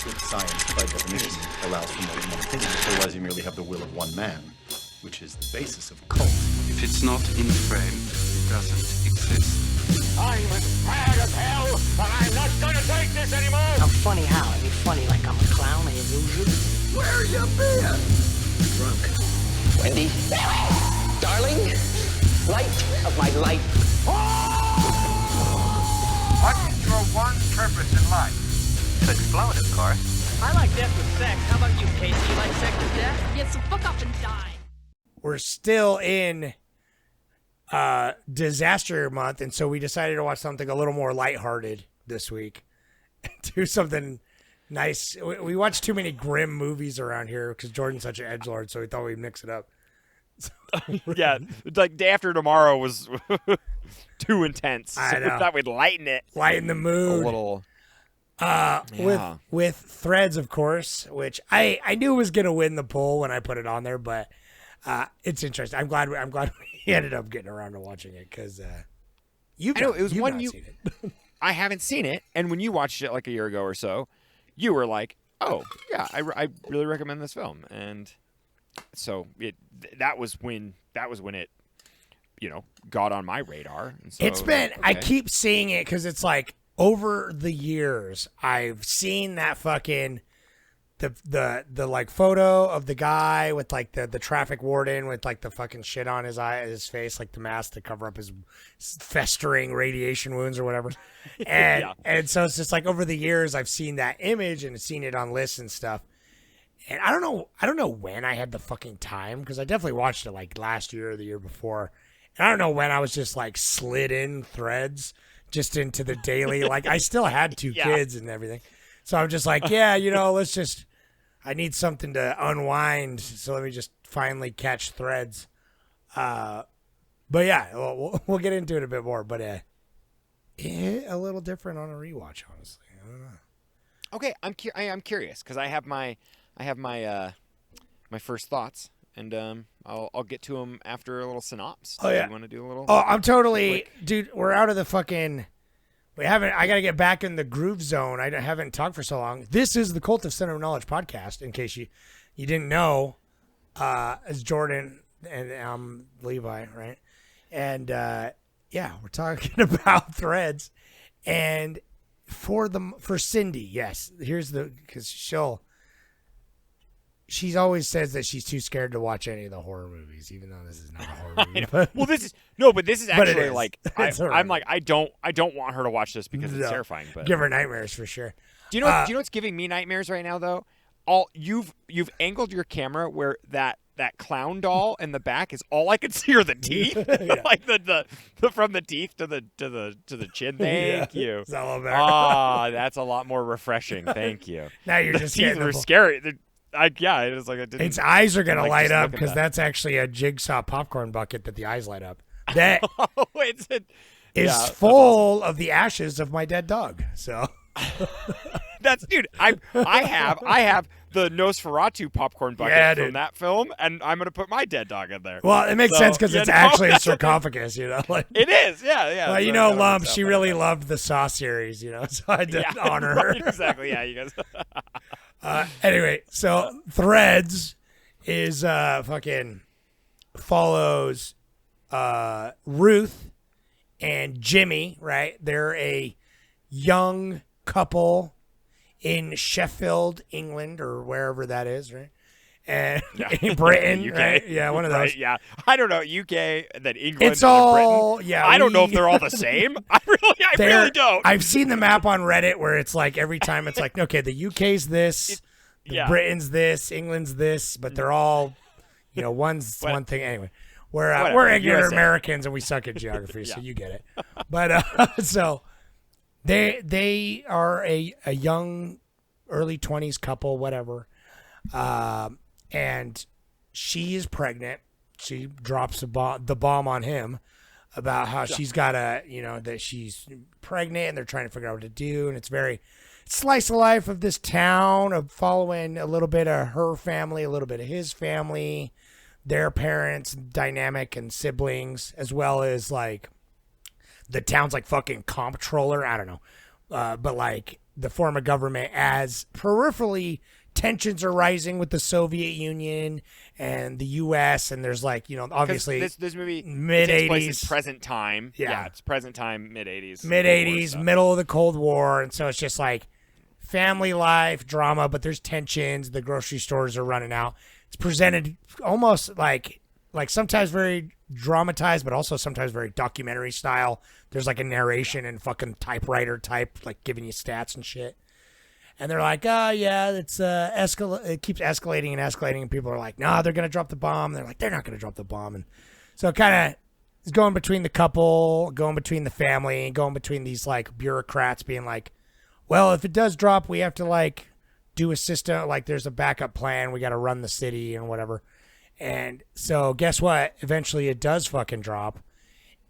Which science, by definition, allows for more than one opinion. Otherwise, you merely have the will of one man, which is the basis of cult. If it's not in frame, it doesn't exist. I'm as mad as hell, and I'm not gonna take this anymore! I'm funny how? I mean funny like I'm a clown, an illusion? Where you been? Drunk. Wendy, darling, light of my life. What is your one purpose in life? To explode, of course. I like death with sex. How about you, Casey? You like sex with death? Yeah, so fuck off and die. We're still in disaster month, and so we decided to watch something a little more lighthearted this week. Do something nice. We watched too many grim movies around here because Jordan's such an edgelord, so we thought we'd mix it up. Yeah, like Day After Tomorrow was too intense. I So we know. thought we'd lighten it Lighten the a mood. little. With Threads, of course, which I knew was gonna win the poll when I put it on there, but it's interesting. I'm glad we ended up getting around to watching it because I know, it was one you. seen it. I haven't seen it, and when you watched it like a year ago or so, you were like, "Oh yeah, I really recommend this film," and so that was when it, got on my radar. And so, It's been. okay. I keep seeing it because it's like over the years I've seen that fucking the like photo of the guy with like the traffic warden with like the fucking shit on his face, like the mask to cover up his festering radiation wounds or whatever. And and so it's just like over the years I've seen that image and seen it on lists and stuff. And I don't know when I had the fucking time because I definitely watched it like last year or the year before. And I don't know when I was just like slid in Threads just into the daily. Like I still had two kids and everything. So I'm just like, I need something to unwind. So let me just finally catch Threads. But yeah, we'll get into it a bit more. But a little different on a rewatch, honestly. I don't know. Okay, I'm curious because I have my first thoughts, and I'll get to them after a little synopsis. Oh yeah, you want to do a little? Oh, I'm totally, dude. We're out of the fucking. I got to get back in the groove zone. I haven't talked for so long. This is the Cult of Center of Knowledge podcast. In case you didn't know, as Jordan and I'm Levi, right? And we're talking about Threads, and for Cindy, yes. Here's because she always says that she's too scared to watch any of the horror movies, even though this is not a horror movie. Well, this is actually like I'm like I don't want her to watch this because it's terrifying. But give her nightmares for sure. Do you know what's giving me nightmares right now though? You've angled your camera where that clown doll in the back is all I can see are the teeth, like the from the teeth to the chin. Thank you. It's a little better. That's a lot more refreshing. Thank you. Now you're the just teeth were scary. It was like I didn't. Its eyes are gonna like, light just up look at because that. that's actually a jigsaw popcorn bucket that the eyes light up. That is full of the ashes of my dead dog. So dude. I have the Nosferatu popcorn bucket from that film, and I'm gonna put my dead dog in there. Well, it makes sense because it's actually a sarcophagus, Like, it is, yeah. Well, So Lump, she really loved the Saw series, so I did honor her. Right, exactly, yeah, you guys. Anyway, so Threads is fucking follows Ruth and Jimmy, right? They're a young couple in Sheffield, England, or wherever that is, right? And in Britain, UK. right? Yeah, one of those. Right, yeah, I don't know, UK, then England, It's and then all, Britain. yeah. I don't know if they're all the same. I really don't. I've seen the map on Reddit where it's like every time it's like, okay, the UK's this, Britain's this, England's this, but they're all, one's one thing. Anyway, we're ignorant USA. Americans and we suck at geography, so you get it. But so they are a young, early 20s couple, whatever, and she is pregnant. She drops the bomb on him about how she's got that she's pregnant and they're trying to figure out what to do, and it's very slice of life of this town of following a little bit of her family, a little bit of his family, their parents, dynamic and siblings, as well as like the town's like fucking comptroller. I don't know. But like the form of government as peripherally tensions are rising with the Soviet Union and the U.S. and there's like, you know, obviously this movie mid takes place in '80s, present time. Yeah. It's present time, mid '80s. mid '80s, middle of the Cold War, and so it's just like family life drama, but there's tensions. The grocery stores are running out. It's presented almost like sometimes very dramatized, but also sometimes very documentary style. There's like a narration and fucking typewriter type, like giving you stats and shit. And they're like, oh, yeah, it keeps escalating and escalating. And people are like, no, they're going to drop the bomb. And they're like, they're not going to drop the bomb. And so it kind of is going between the couple, going between the family, and going between these, like, bureaucrats being like, well, if it does drop, we have to, like, do a system. Like, there's a backup plan. We got to run the city and whatever. And so guess what? Eventually it does fucking drop.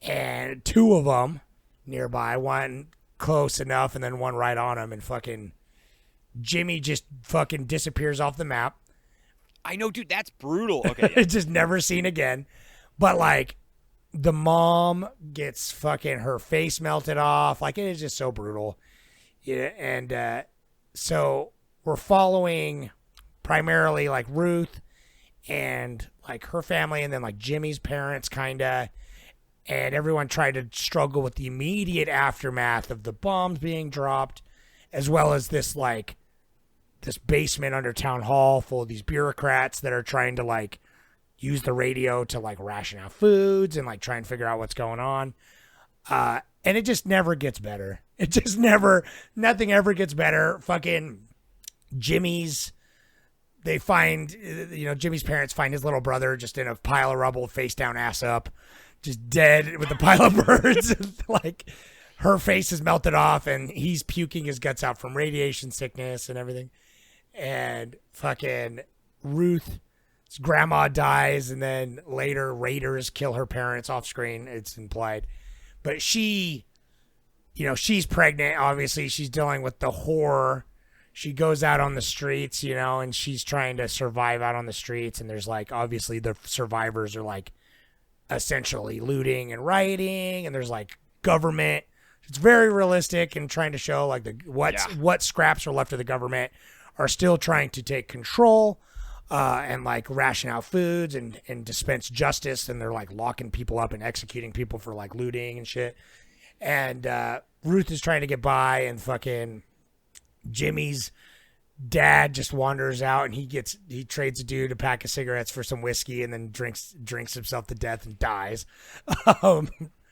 And two of them nearby, one close enough and then one right on him, and fucking Jimmy just fucking disappears off the map. I know, dude, that's brutal. Okay, yeah. It's just never seen again. But like the mom gets fucking her face melted off. Like it is just so brutal. Yeah, and so we're following primarily like Ruth and like her family, and then like Jimmy's parents kinda, and everyone tried to struggle with the immediate aftermath of the bombs being dropped, as well as this basement under town hall full of these bureaucrats that are trying to like use the radio to like ration out foods and like try and figure out what's going on. And it just never gets better. It just nothing ever gets better. Fucking Jimmy's parents find his little brother just in a pile of rubble, face down, ass up, just dead with a pile of birds. Like her face is melted off and he's puking his guts out from radiation sickness and everything. And fucking Ruth's grandma dies, and then later raiders kill her parents off screen. It's implied. But she's pregnant. Obviously, she's dealing with the horror. She goes out on the streets, and she's trying to survive out on the streets. And there's like, obviously the survivors are like essentially looting and rioting. And there's like government. It's very realistic and trying to show like what scraps are left of the government are still trying to take control and like ration out foods and dispense justice. And they're like locking people up and executing people for like looting and shit. And Ruth is trying to get by, and fucking Jimmy's dad just wanders out, and he trades a dude a pack of cigarettes for some whiskey, and then drinks himself to death and dies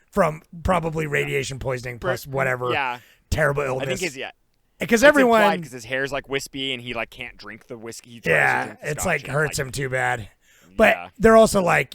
from probably radiation poisoning plus whatever terrible illness. I think because everyone, because his hair's like wispy and he like can't drink the whiskey. It's like hurts him too bad. But they're also like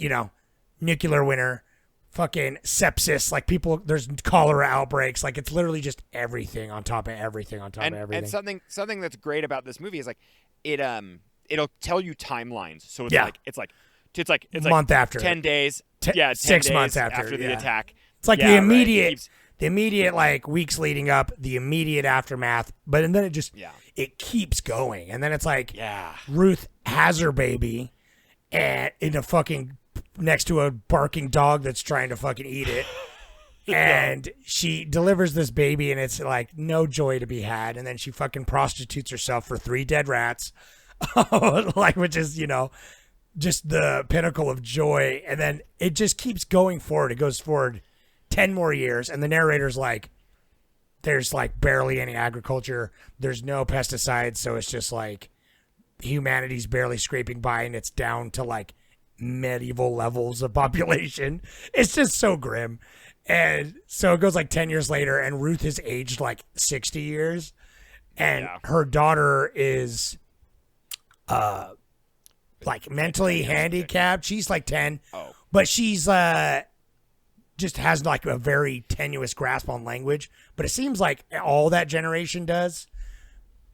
nuclear winter, fucking sepsis, like people. There's cholera outbreaks. Like it's literally just everything on top of everything on top of everything. And something that's great about this movie is like it'll tell you timelines. So it's like month after 10 days. 6 days months after the attack. It's like the immediate like weeks leading up, the immediate aftermath, and then it keeps going, and then it's like Ruth has her baby, and in a fucking next to a barking dog that's trying to fucking eat it, and she delivers this baby, and it's like no joy to be had, and then she fucking prostitutes herself for 3 dead rats, like which is just the pinnacle of joy, and then it just keeps going forward. It goes forward 10 more years, and the narrator's like, there's like barely any agriculture, there's no pesticides, so it's just like humanity's barely scraping by, and it's down to like medieval levels of population. It's just so grim. And so it goes like 10 years later, and Ruth has aged like 60 years, and her daughter is like mentally handicapped. She's like 10, but she's just has like a very tenuous grasp on language, but it seems like all that generation does.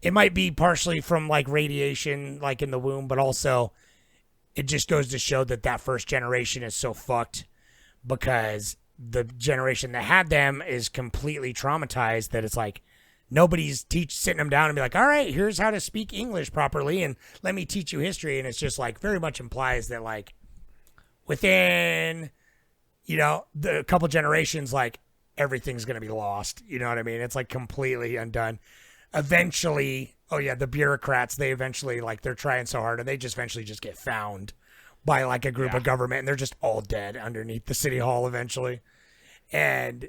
It might be partially from like radiation, like in the womb, but also it just goes to show that first generation is so fucked because the generation that had them is completely traumatized that it's like nobody's sitting them down and be like, all right, here's how to speak English properly and let me teach you history. And it's just like very much implies that like within the couple generations, like everything's going to be lost. You know what I mean? It's like completely undone. eventually, the bureaucrats, they eventually, like, they're trying so hard and they just eventually just get found by, like, a group of government, and they're just all dead underneath the city hall eventually. And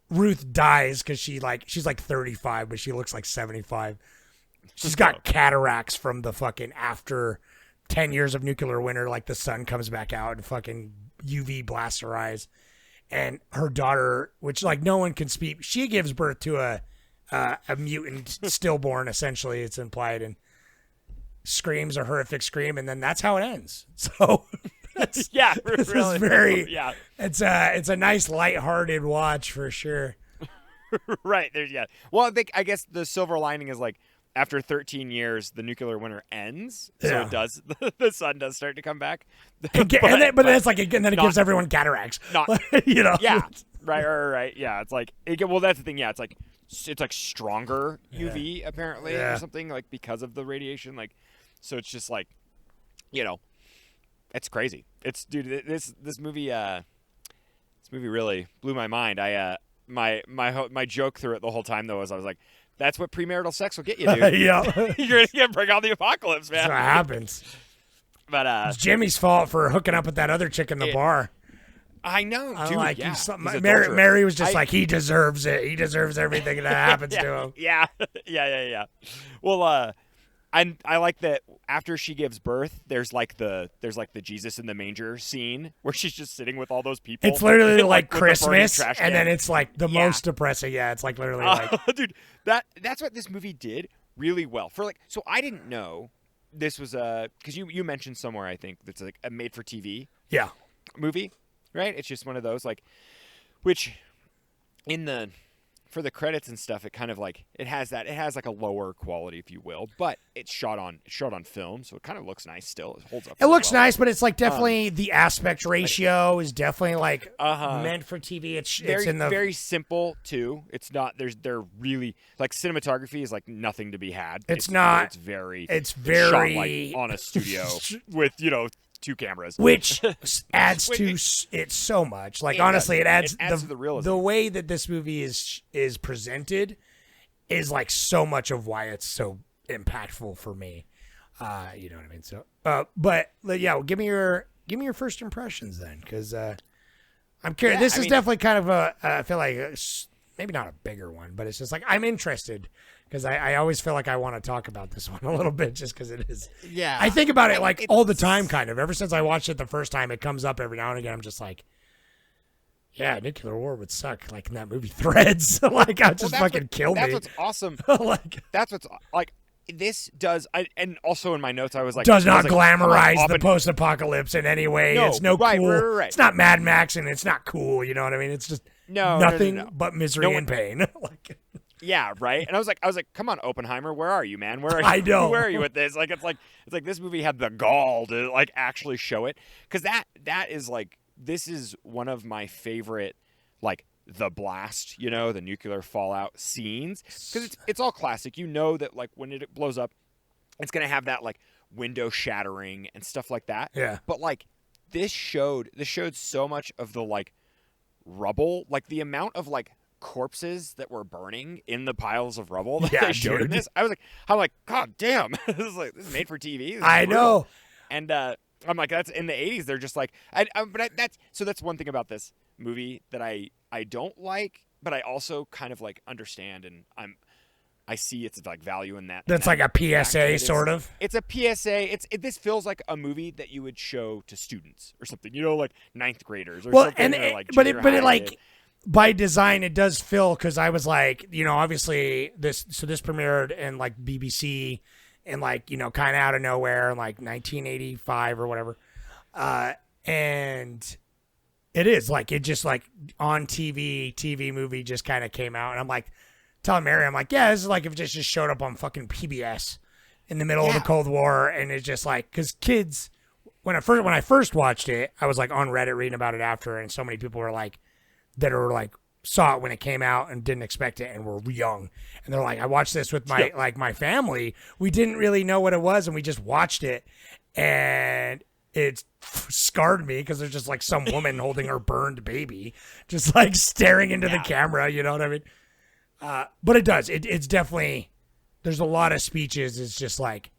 Ruth dies because she's like 35, but she looks like 75. She's got cataracts from the fucking after 10 years of nuclear winter, like the sun comes back out and fucking UV blasts her eyes. And her daughter, which like no one can speak, she gives birth to a mutant stillborn, essentially, it's implied, and screams a horrific scream, and then that's how it ends. So this really, is very yeah. It's a nice lighthearted watch for sure. Right. There's Well, I guess the silver lining is like after 13 years, the nuclear winter ends, so it does. The sun does start to come back. But then it's like again, then it gives everyone cataracts. Not, Yeah. Right. Yeah. It's like well, that's the thing. Yeah. It's like stronger UV apparently or something, like because of the radiation. Like, so it's just like, it's crazy. It's dude. This movie. This movie really blew my mind. My joke through it the whole time though was I was like, that's what premarital sex will get you, dude. You're gonna bring on the apocalypse, man. That's what happens. But it's Jimmy's fault for hooking up with that other chick in the bar. I know, dude. Like, yeah. Mary was just like, he deserves it. He deserves everything that happens to him. Yeah. Well, I like that after she gives birth, there's like the Jesus in the manger scene where she's just sitting with all those people. It's literally like with Christmas, the burning trash and can. then it's like the most depressing. Yeah, it's like literally like, dude, that's what this movie did really well. So I didn't know this was because you mentioned somewhere, I think that's like a made for TV movie, right? It's just one of those like, which for the credits and stuff, it kind of like it has like a lower quality, if you will, but it's shot on film, so it kind of looks nice still. It holds up. It looks nice, but it's like definitely the aspect ratio is definitely like meant for TV. It's in the very simple too. It's not they're really like cinematography is like nothing to be had. It's not. It's very shot like on a studio with 2 cameras, which adds to it so much. Like honestly, it adds to the realism. The way that this movie is presented is like so much of why it's so impactful for me. You know what I mean? So, but yeah, give me your first impressions then, because I'm curious. This is definitely kind of I feel like maybe not a bigger one, but it's just like I'm interested. Because I always feel like I want to talk about this one a little bit just because it is. Yeah. I think about it like all the time, kind of. Ever since I watched it the first time, it comes up every now and again. I'm just like, yeah, nuclear war would suck. Like in that movie Threads. Like, I just fucking kill me. That's what's awesome. That's what's like. This does, and also in my notes, I was like, does not glamorize the post-apocalypse in any way. No, it's no right, cool. Right. It's not Mad Max, and it's not cool. You know what I mean? It's just nothing but misery and pain. Like. Yeah, right. And I was like, come on, Oppenheimer, where are you, man? Where are you? I know. Where are you with this? Like, it's like this movie had the gall to like actually show it, because that is like, this is one of my favorite, like the blast, the nuclear fallout scenes, because it's all classic. You know that like when it blows up, it's gonna have that like window shattering and stuff like that. Yeah. But like this showed so much of the like rubble, like the amount of like corpses that were burning in the piles of rubble that they showed in this. I'm like, God damn, this is made for TV. I know. And I'm like, that's in the 80s. They're just like, that's one thing about this movie that I don't like, but I also kind of like understand, and I see its like value in that. That's like a PSA sort of. It's a PSA. This feels like a movie that you would show to students or something, like ninth graders or something. But it like. By design, it does feel, because I was like, obviously this premiered in like BBC and like, kind of out of nowhere in like 1985 or whatever. And it is like, it just like on TV movie just kind of came out. And I'm like, telling Mary, I'm like, yeah, this is like if it just showed up on fucking PBS in the middle of the Cold War. And it's just like, because kids, when I first watched it, I was like on Reddit reading about it after, and so many people were like, that are like saw it when it came out and didn't expect it and were young, and they're like, I watched this with my like my family. We didn't really know what it was, and we just watched it, and it scarred me because there's just like some woman holding her burned baby, just like staring into the camera. You know what I mean? But it does. It's definitely there's a lot of speeches. It's just like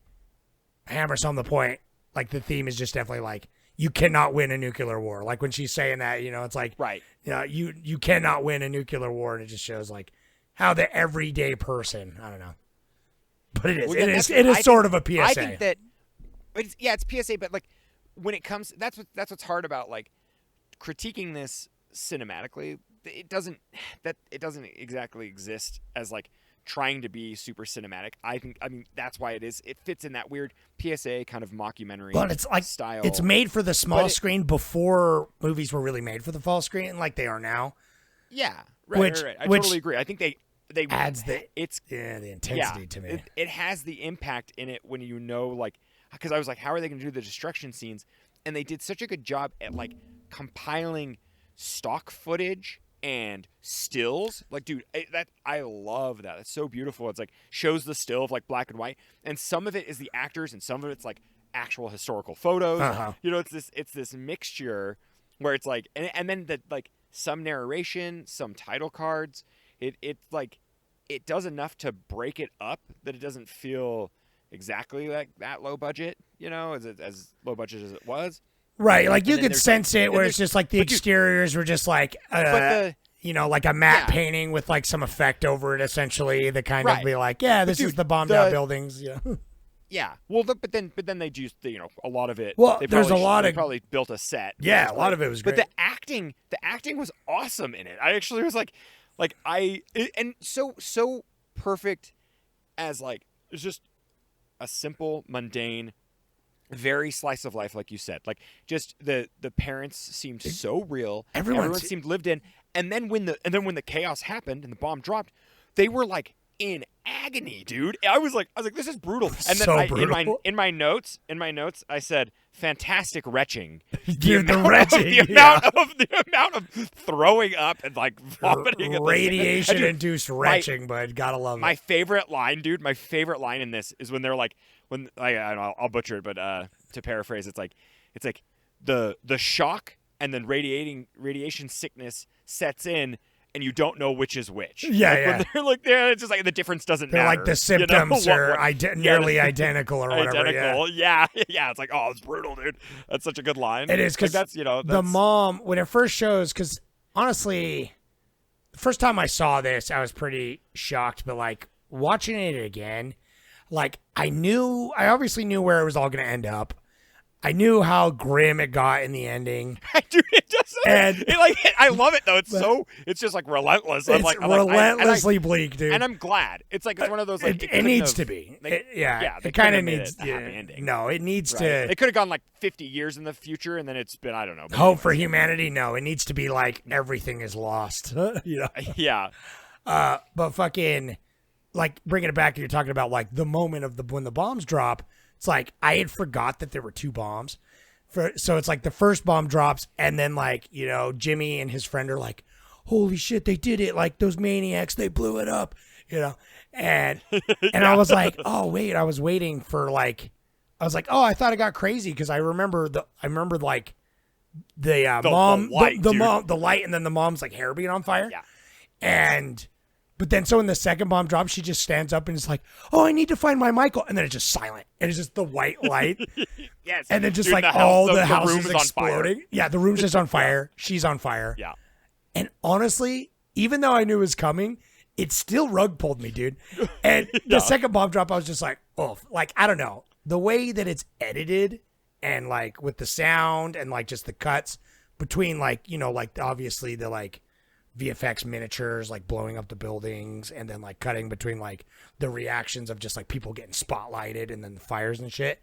hammers on the point. Like the theme is just definitely like you cannot win a nuclear war. Like when she's saying that, it's like Right. You cannot win a nuclear war, and it just shows like how the everyday person. I don't know, but it is. Well, it is sort of a PSA. I think that it's PSA, but like when it comes, that's what's hard about like critiquing this cinematically. It doesn't exactly exist as like trying to be super cinematic. I mean that's why it fits in that weird PSA kind of mockumentary. But it's like style. It's made for the small screen before movies were really made for the small screen, like they are now. Yeah, right. I totally agree. I think they adds the intensity to me. It has the impact in it when like, because I was like, how are they going to do the destruction scenes? And they did such a good job at like compiling stock footage and stills. Like, dude, I love that. It's so beautiful. It's like shows the still of like black and white, and some of it is the actors, and some of it's like actual historical photos. Uh-huh. It's this mixture where it's like, and then the like some narration, some title cards. It's like it does enough to break it up that it doesn't feel exactly like that low budget. As low budget as it was. Right, like you could sense it where it's just like the exteriors were just like, like a matte painting with like some effect over it, essentially. That kind of be like, this is the bombed out buildings. Yeah. Well, but then they used a lot of it. Well, they probably built a set. Yeah, a lot of it was great. But the acting was awesome in it. I actually was and so perfect as like it's just a simple, mundane, very slice of life, like you said. Like just the parents seemed so real. Everyone seemed lived in. And then when the chaos happened and the bomb dropped, they were like in agony, dude. I was like, this is brutal. And then brutal. in my notes, I said, fantastic retching. The amount of throwing up and like vomiting. Radiation-induced retching, but gotta love it. My favorite line, dude. My favorite line in this is when they're like, I'll butcher it, but to paraphrase, it's like the shock and then radiation sickness sets in, and you don't know which is which. Yeah, When they're like there, it's just like the difference doesn't matter. Like the symptoms are nearly identical or whatever. Identical. Yeah. It's like, oh, it's brutal, dude. That's such a good line. It is, because that's the mom, when it first shows, because honestly, the first time I saw this, I was pretty shocked, but like watching it again, like I obviously knew where it was all going to end up. I knew how grim it got in the ending. Dude, it doesn't. I love it though. It's just like relentless. It's relentlessly bleak, dude. And I'm glad. It's like it's one of those. Like, it needs to be. It kind of needs. A happy ending. No, it needs to. It could have gone like 50 years in the future, and then it's been, I don't know. Hope for humanity. No, it needs to be like everything is lost. Yeah. But fucking, like bringing it back, you're talking about like the moment of when the bombs drop. It's like I had forgot that there were two bombs. So it's like the first bomb drops, and then like, Jimmy and his friend are like, holy shit, they did it. Like those maniacs, they blew it up, and I was like, oh wait, I was waiting for like, I thought it got crazy. Cause I remember like the mom, the light, and then the mom's like hair being on fire. Yeah. But then, so when the second bomb drops, she just stands up and is like, "Oh, I need to find my Michael," and then it's just silent, and it's just the white light. Yes, and then just dude, like the house is exploding. Yeah, the room's just on fire. She's on fire. Yeah. And honestly, even though I knew it was coming, it still rug pulled me, dude. And the second bomb drop, I was just like, oh, like I don't know, the way that it's edited and like with the sound and like just the cuts between like like obviously the like VFX miniatures like blowing up the buildings, and then like cutting between like the reactions of just like people getting spotlighted and then the fires and shit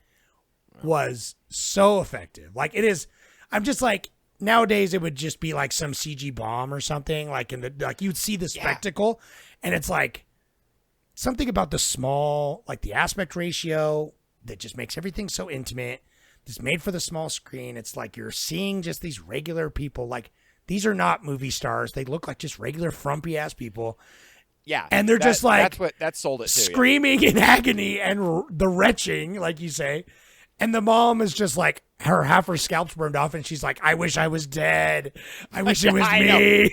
was so effective. Like it is, I'm just like, nowadays it would just be like some CG bomb or something, like like you'd see the spectacle, and it's like something about the small, like the aspect ratio that just makes everything so intimate. It's made for the small screen. It's like you're seeing just these regular people. Like these are not movie stars. They look like just regular frumpy ass people. Yeah. And they're just like, that sold it too, screaming in agony and the retching, like you say. And the mom is just like, half her scalp's burned off, and she's like, I wish I was dead. I wish it was me.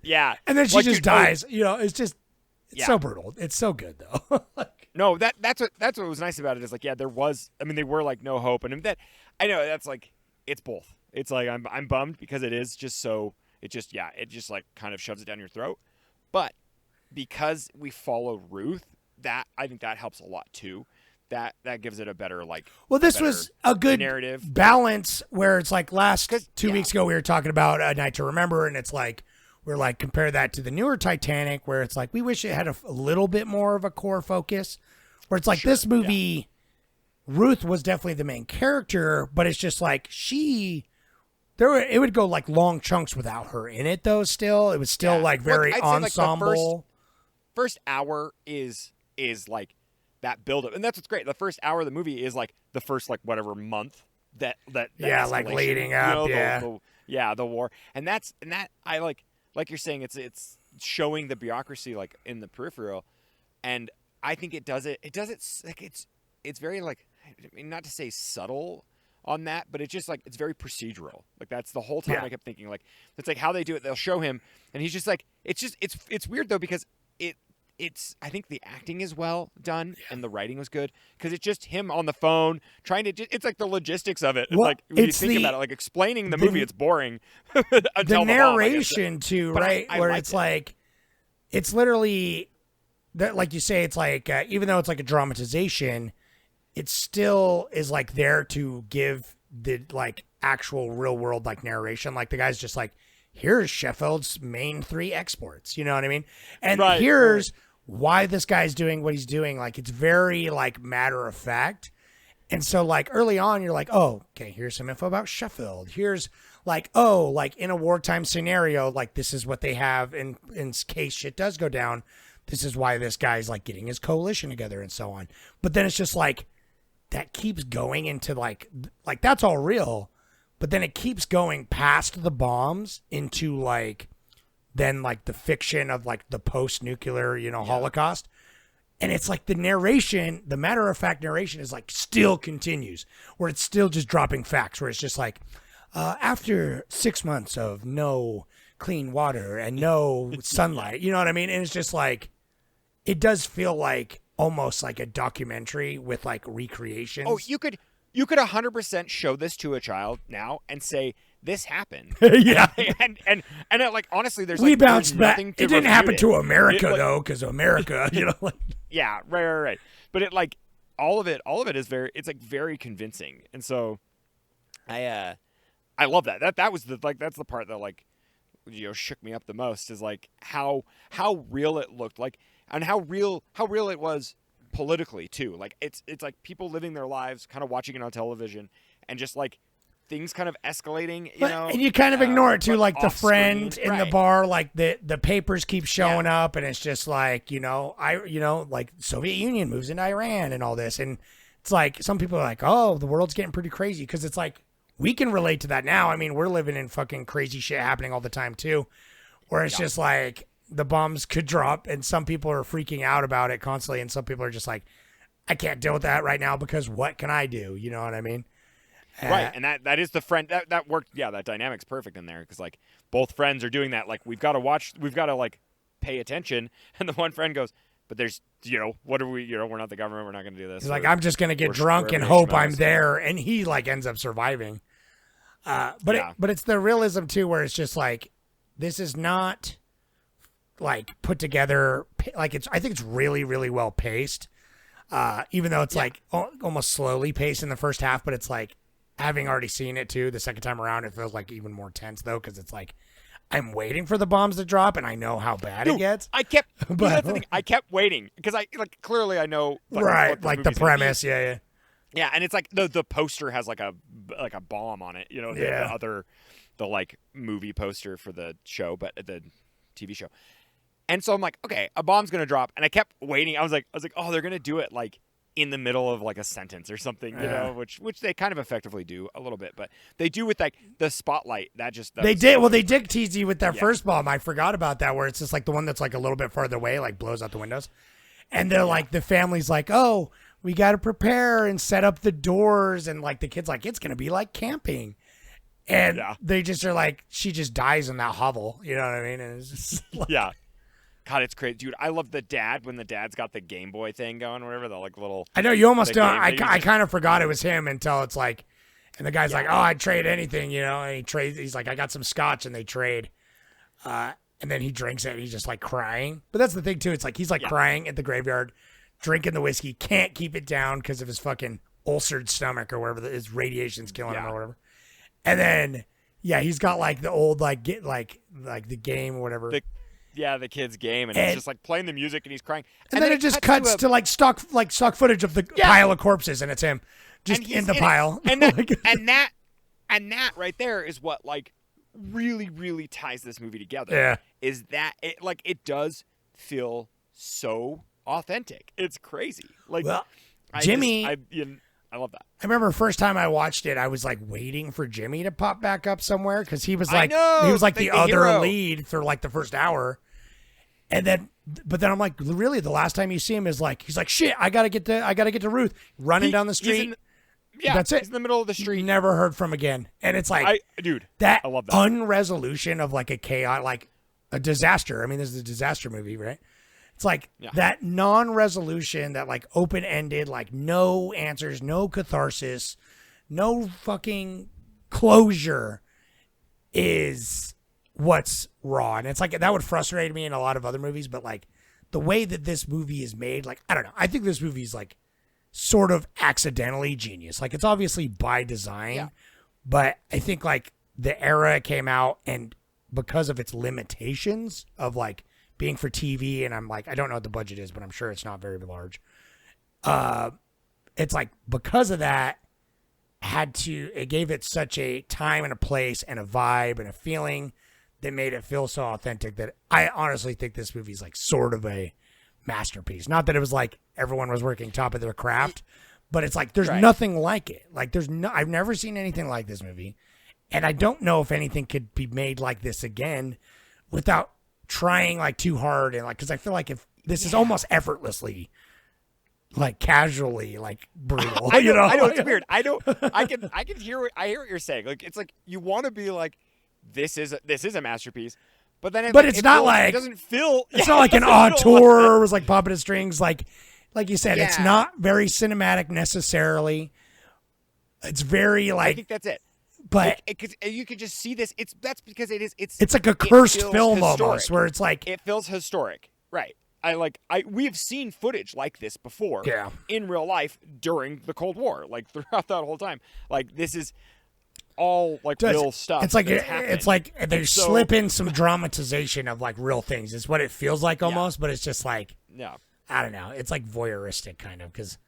Yeah. And then she just dies. It's just, it's so brutal. It's so good though. No, that's what was nice about it is like, yeah, there was. I mean, they were like no hope, and that I know that's like it's both. It's like I'm bummed because it is just so it just like kind of shoves it down your throat, but because we follow Ruth, that I think that helps a lot too. That gives it a better like. Well, this was a good narrative balance where it's like last 2 weeks ago we were talking about A Night to Remember, and it's like we're like compare that to the newer Titanic where it's like we wish it had a little bit more of a core focus. Where it's like this movie, Ruth was definitely the main character, but it's just like it would go like long chunks without her in it though. Still, it was still like very ensemble. Like first hour is like that build up, and that's what's great. The first hour of the movie is like the first like whatever month that like leading up, the war, and that I like you're saying it's showing the bureaucracy like in the peripheral, and I think it does it like it's very like, I mean, not to say subtle on that, but it's just like it's very procedural. Like that's the whole time I kept thinking like it's like how they do it. They'll show him, and he's just like it's weird though because it's I think the acting is well done and the writing was good because it's just him on the phone trying to. It's like the logistics of it. It's like when you think about it, like explaining the movie, it's boring. The narration too, right? Where it's like it's literally that, like you say, it's like even though it's like a dramatization, it still is like there to give the like actual real world like narration. Like the guy's just like, here's Sheffield's main 3 exports. You know what I mean? And here's why this guy's doing what he's doing. Like it's very like matter of fact. And so like early on you're like, oh, okay, here's some info about Sheffield. Here's like, oh, like in a wartime scenario, like this is what they have in case shit does go down. This is why this guy's like getting his coalition together and so on. But then it's just like that keeps going into like that's all real. But then it keeps going past the bombs into like then like the fiction of like the post-nuclear, Holocaust. And it's like the narration, the matter-of-fact narration is like still continues, where it's still just dropping facts, where it's just like, after 6 months of no clean water and no sunlight, you know what I mean? And it's just like, it does feel like almost like a documentary with like recreations. Oh, you could 100% show this to a child now and say this happened. Yeah, and like honestly, there's we like bounced back. It didn't happen to America though, because America, like yeah, right. But it like all of it is it's like very convincing, and so I love that. That was that's the part that like shook me up the most is like how real it looked like and how real it was politically too. Like it's like people living their lives, kind of watching it on television, and just like things kind of escalating, and you kind of ignore it too, like the friend in the bar, like the papers keep showing up, and it's just like like Soviet Union moves into Iran and all this, and it's like some people are like, oh, the world's getting pretty crazy, because it's like we can relate to that now. I mean, we're living in fucking crazy shit happening all the time too, where it's just like the bombs could drop, and some people are freaking out about it constantly, and some people are just like, I can't deal with that right now because what can I do? You know what I mean? Right, and that is the friend that worked. Yeah, that dynamic's perfect in there because like both friends are doing that. Like we've got to like pay attention, and the one friend goes, "But there's what are we? We're not the government. We're not going to do this." He's like, "I'm just going to get drunk and hope I'm there," and he like ends up surviving. But it's the realism too, where it's just like this is not like put together. Like I think it's really really well paced, even though it's like almost slowly paced in the first half, but it's like. Having already seen it too, the second time around, it feels like even more tense though, because it's like I'm waiting for the bombs to drop, and I know how bad it gets. I kept, that's the thing. I kept waiting because I like clearly I know right, like the premise, yeah, and it's like the poster has like a bomb on it, the like movie poster for the show, but the TV show, and so I'm like, okay, a bomb's gonna drop, and I kept waiting. I was like, oh, they're gonna do it like. In the middle of like a sentence or something, which they kind of effectively do a little bit, but they do with like the spotlight. They did tease you with that first bomb. I forgot about that, where it's just like the one that's like a little bit farther away, like blows out the windows, and they're like the family's like, oh, we got to prepare and set up the doors, and like the kid's like, it's gonna be like camping, and they just are like, she just dies in that hovel, you know what I mean? And it's just like, God, it's crazy, dude. I love the dad when the dad's got the Game Boy thing going, whatever the like little. I know you almost the don't. game I that you kind of forgot it was him until it's like, and the guy's Yeah. like, "Oh, I'd trade anything," you know. And he trades. He's like, "I got some scotch," and they trade. And then he drinks it, and he's just like crying. But that's the thing too. It's like he's like crying at the graveyard, drinking the whiskey, can't keep it down because of his fucking ulcered stomach or whatever. His radiation's killing him or whatever. And then he's got like the old like the game or whatever. The kid's game, and he's just like playing the music, and he's crying. And then it just cuts to like stock footage of the pile of corpses, and it's him just in the pile. And that right there is what like really, really ties this movie together. Yeah. Is that it? Like it does feel so authentic. It's crazy. Like Jimmy. I love that. I remember first time I watched it, I was like waiting for Jimmy to pop back up somewhere because he was I like know, he was like the other hero. lead for like the first hour, and then I'm like, really, the last time you see him is like he's like, shit, I gotta get to Ruth, running down the street. That's it. He's in the middle of the street. Never heard from again, and it's like, I love that unresolution of like a chaos, like a disaster. I mean, this is a disaster movie, right? It's like that non-resolution, that like open-ended, like no answers, no catharsis, no fucking closure is what's raw. And it's like that would frustrate me in a lot of other movies, but like the way that this movie is made, like, I don't know. I think this movie is like sort of accidentally genius. Like it's obviously by design, but I think like the era it came out and because of its limitations of like being for TV, and I'm like, I don't know what the budget is, but I'm sure it's not very large. It's like because of that, it gave it such a time and a place and a vibe and a feeling that made it feel so authentic that I honestly think this movie's like sort of a masterpiece. Not that it was like everyone was working top of their craft, but it's like there's nothing like it. Like I've never seen anything like this movie, and I don't know if anything could be made like this again without trying like too hard, and like because I feel like if this is almost effortlessly like casually like brutal. I know it's weird. I can hear what you're saying. Like it's like you want to be like this is a masterpiece, but then it's not like it doesn't feel. It's not like an auteur was like popping his strings. Like you said, it's not very cinematic necessarily. It's very like I think that's it. But you could just see this. That's because it is. It's like a cursed film historic. almost, where it's like it feels historic, right? We've seen footage like this before, in real life during the Cold War, like throughout that whole time. Like this is all like real stuff. It's like they slip in some dramatization of like real things. It's what it feels like almost, but it's just like I don't know. It's like voyeuristic kind of because.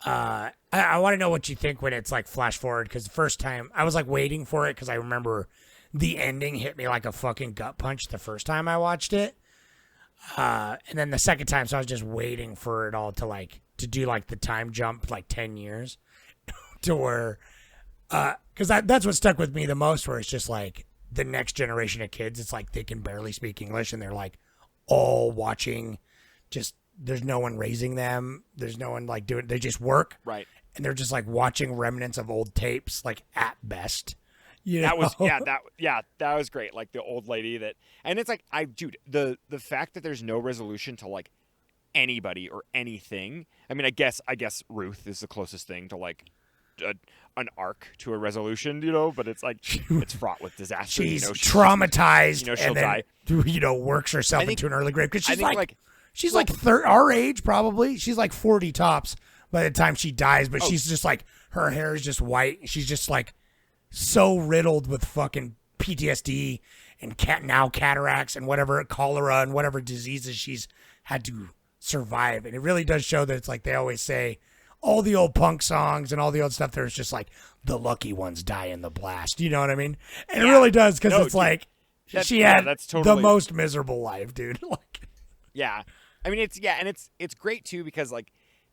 I want to know what you think when it's like flash forward because the first time I was like waiting for it because I remember the ending hit me like a fucking gut punch the first time I watched it, and then the second time so I was just waiting for it all to do like the time jump like 10 years to where because that's what stuck with me the most where it's just like the next generation of kids, it's like they can barely speak English and they're like all watching just. There's no one raising them. There's no one like doing. They just work, right? And they're just like watching remnants of old tapes, like at best. You know? That was great. Like the old lady and it's like the fact that there's no resolution to like anybody or anything. I mean, I guess Ruth is the closest thing to like an arc to a resolution, but it's like it's fraught with disaster. She's traumatized, she'll and then, die. Works herself into an early grave because she's like. She's like our age, probably. She's like 40 tops by the time she dies, but she's just like, her hair is just white. She's just like so riddled with fucking PTSD and cataracts and whatever cholera and whatever diseases she's had to survive. And it really does show that it's like they always say, all the old punk songs and all the old stuff, there's just like the lucky ones die in the blast. You know what I mean? And it really does because it's like she had the most miserable life, dude. Like, yeah. I mean, it's great too because like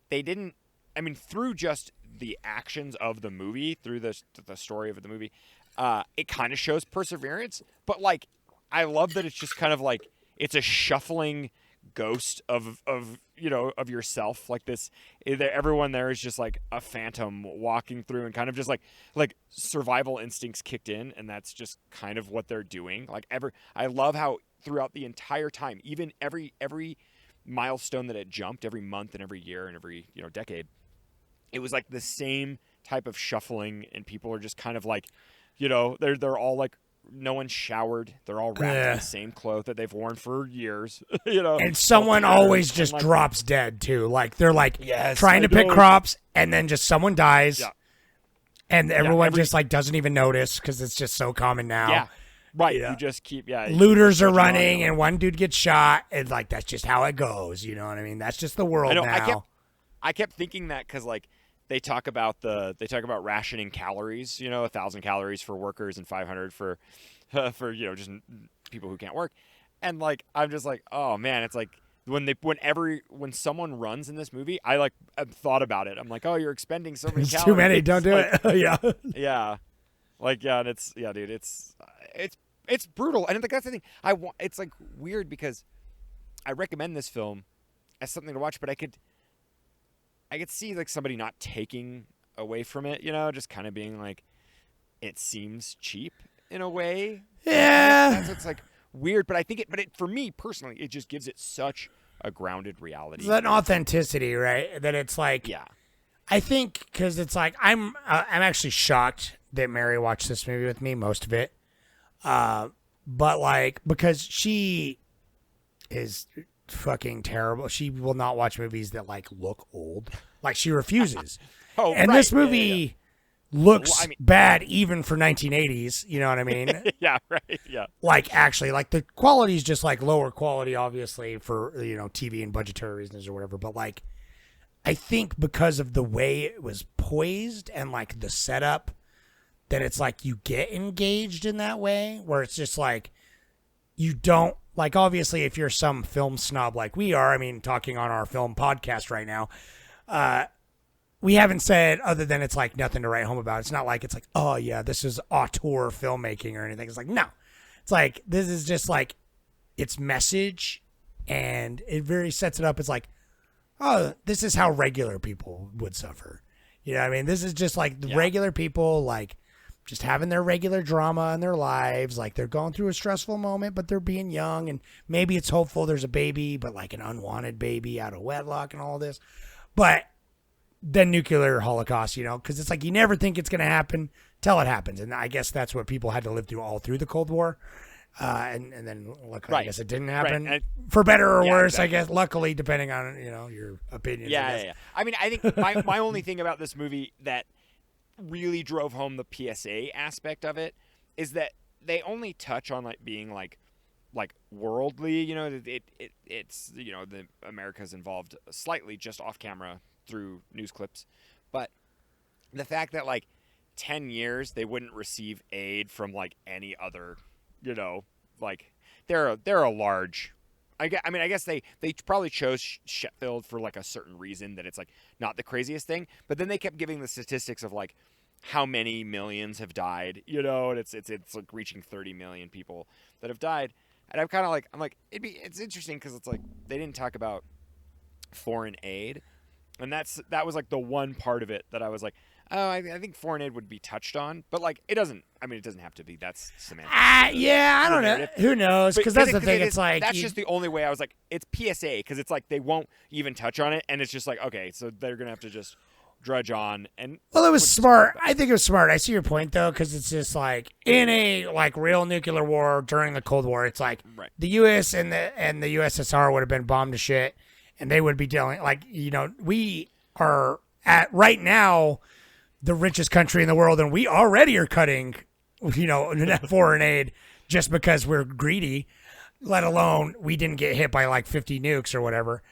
they didn't. I mean, through just the actions of the movie, through the story of the movie, it kind of shows perseverance. But like, I love that it's just kind of like it's a shuffling ghost of yourself. Like this, everyone there is just like a phantom walking through and kind of just like survival instincts kicked in, and that's just kind of what they're doing. Like I love how throughout the entire time, even every milestone that it jumped, every month and every year and every decade, it was like the same type of shuffling, and people are just kind of like, they're all like, no one showered, they're all wrapped in the same cloth that they've worn for years, And someone always just drops dead too. Like they're like trying to pick crops, and then just someone dies, and everyone just like doesn't even notice because it's just so common now. Yeah. Right, you just keep, looters are running, and one dude gets shot, and like that's just how it goes. You know what I mean? That's just the world now. I kept thinking that because like they talk about rationing calories, 1,000 calories for workers and 500 for just people who can't work, and like I'm just like, oh man, it's like when someone runs in this movie, I've thought about it. I'm like, oh, you're expending so many calories. Too many, don't do it. Yeah. And dude, it's brutal, and like that's the thing. It's like weird because I recommend this film as something to watch, but I could see like somebody not taking away from it, just kind of being like, it seems cheap in a way. Yeah, it's like weird, but I think for me personally, it just gives it such a grounded reality. It's an authenticity, right? That it's like, I think because it's like I'm actually shocked that Mary watched this movie with me, most of it. But like, because she is fucking terrible. She will not watch movies that like look old. Like she refuses. This movie looks bad even for 1980s. You know what I mean? Yeah, right. Yeah. Like actually, like the quality is just like lower quality, obviously for TV and budgetary reasons or whatever. But like, I think because of the way it was poised and like the setup, that it's like you get engaged in that way where it's just like you don't like, obviously if you're some film snob like we are, I mean, talking on our film podcast right now, we haven't said other than it's like nothing to write home about. It's not like it's like, oh yeah, this is auteur filmmaking or anything. It's like, no, it's like, this is just like its message, and it very sets it up as like, oh, this is how regular people would suffer. You know what I mean? This is just like the regular people, like, just having their regular drama in their lives. Like they're going through a stressful moment, but they're being young, and maybe it's hopeful there's a baby, but like an unwanted baby out of wedlock and all this. But then nuclear holocaust, because it's like you never think it's going to happen till it happens. And I guess that's what people had to live through all through the Cold War. And then luckily, I guess it didn't happen for better or worse, exactly. I guess, luckily, depending on, your opinions. Yeah. I mean, I think my only thing about this movie that really drove home the PSA aspect of it is that they only touch on like being like worldly, it's the America's involved slightly just off camera through news clips, but the fact that like 10 years they wouldn't receive aid from like any other, like they're a large. I guess they probably chose Sheffield for like a certain reason that it's like not the craziest thing, but then they kept giving the statistics of like how many millions have died, and it's like reaching 30 million people that have died, and I'm like it's interesting because it's like they didn't talk about foreign aid, and that was like the one part of it that I was like, oh, I think foreign aid would be touched on, but like it doesn't have to be. That's semantics. Yeah, I don't know. Who knows? Because that's the thing. It's like that's just the only way. I was like, it's PSA because it's like they won't even touch on it, and it's just like, okay, so they're gonna have to just drudge on. And well, it was smart. I think it was smart. I see your point though, because it's just like in a like real nuclear war during the Cold War, it's like the U.S. and the USSR would have been bombed to shit, and they would be dealing like we are at right now the richest country in the world, and we already are cutting, foreign aid just because we're greedy, let alone we didn't get hit by like 50 nukes or whatever.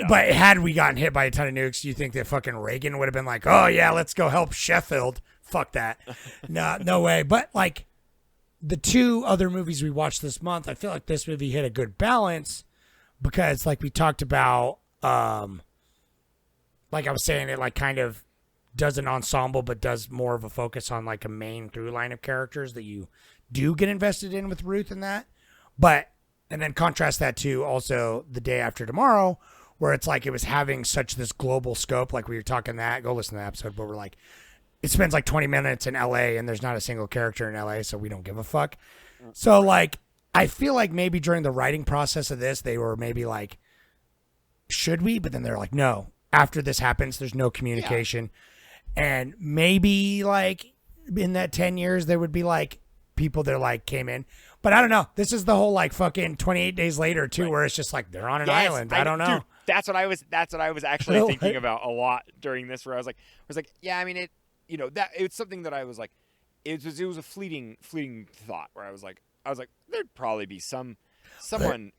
But had we gotten hit by a ton of nukes, you think that fucking Reagan would have been like, oh yeah, let's go help Sheffield? Fuck that. No way. But like the two other movies we watched this month, I feel like this movie hit a good balance because like we talked about, like I was saying, it like kind of does an ensemble, but does more of a focus on like a main through line of characters that you do get invested in with Ruth and that. And then contrast that to also The Day After Tomorrow, where it's like it was having such this global scope. Like we were talking that, go listen to the episode, but we're like, it spends like 20 minutes in LA and there's not a single character in LA, so we don't give a fuck. So like I feel like maybe during the writing process of this, they were maybe like, should we? But then they're like, no. After this happens, there's no communication. And maybe like in that 10 years, there would be like people that like came in. But I don't know. This is the whole like fucking 28 days later too, where it's just like they're on an island. I don't know. Dude, that's what I was actually thinking about a lot during this. Where I was like, yeah. I mean, it. You know, that it's something that I was like, it was a fleeting thought where I was like, there'd probably be someone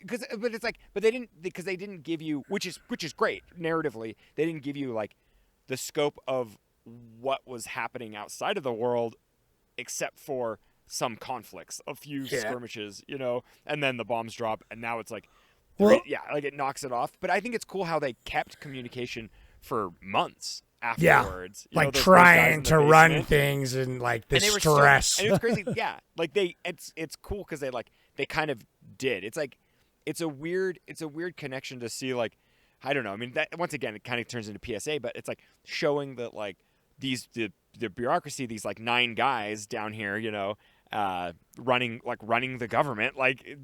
but it's like, but they didn't give you, which is great narratively. They didn't give you like the scope of what was happening outside of the world, except for some conflicts, a few skirmishes, you know, and then the bombs drop, and now it's like, like it knocks it off. But I think it's cool how they kept communication for months afterwards. Yeah, like trying to run things and like the stress. And it was crazy. Yeah, like it's cool because they kind of did. It's like it's a weird connection to see, like, I don't know. I mean, that once again it kind of turns into PSA, but it's like showing that like the bureaucracy, these like 9 guys down here, you know, running the government, like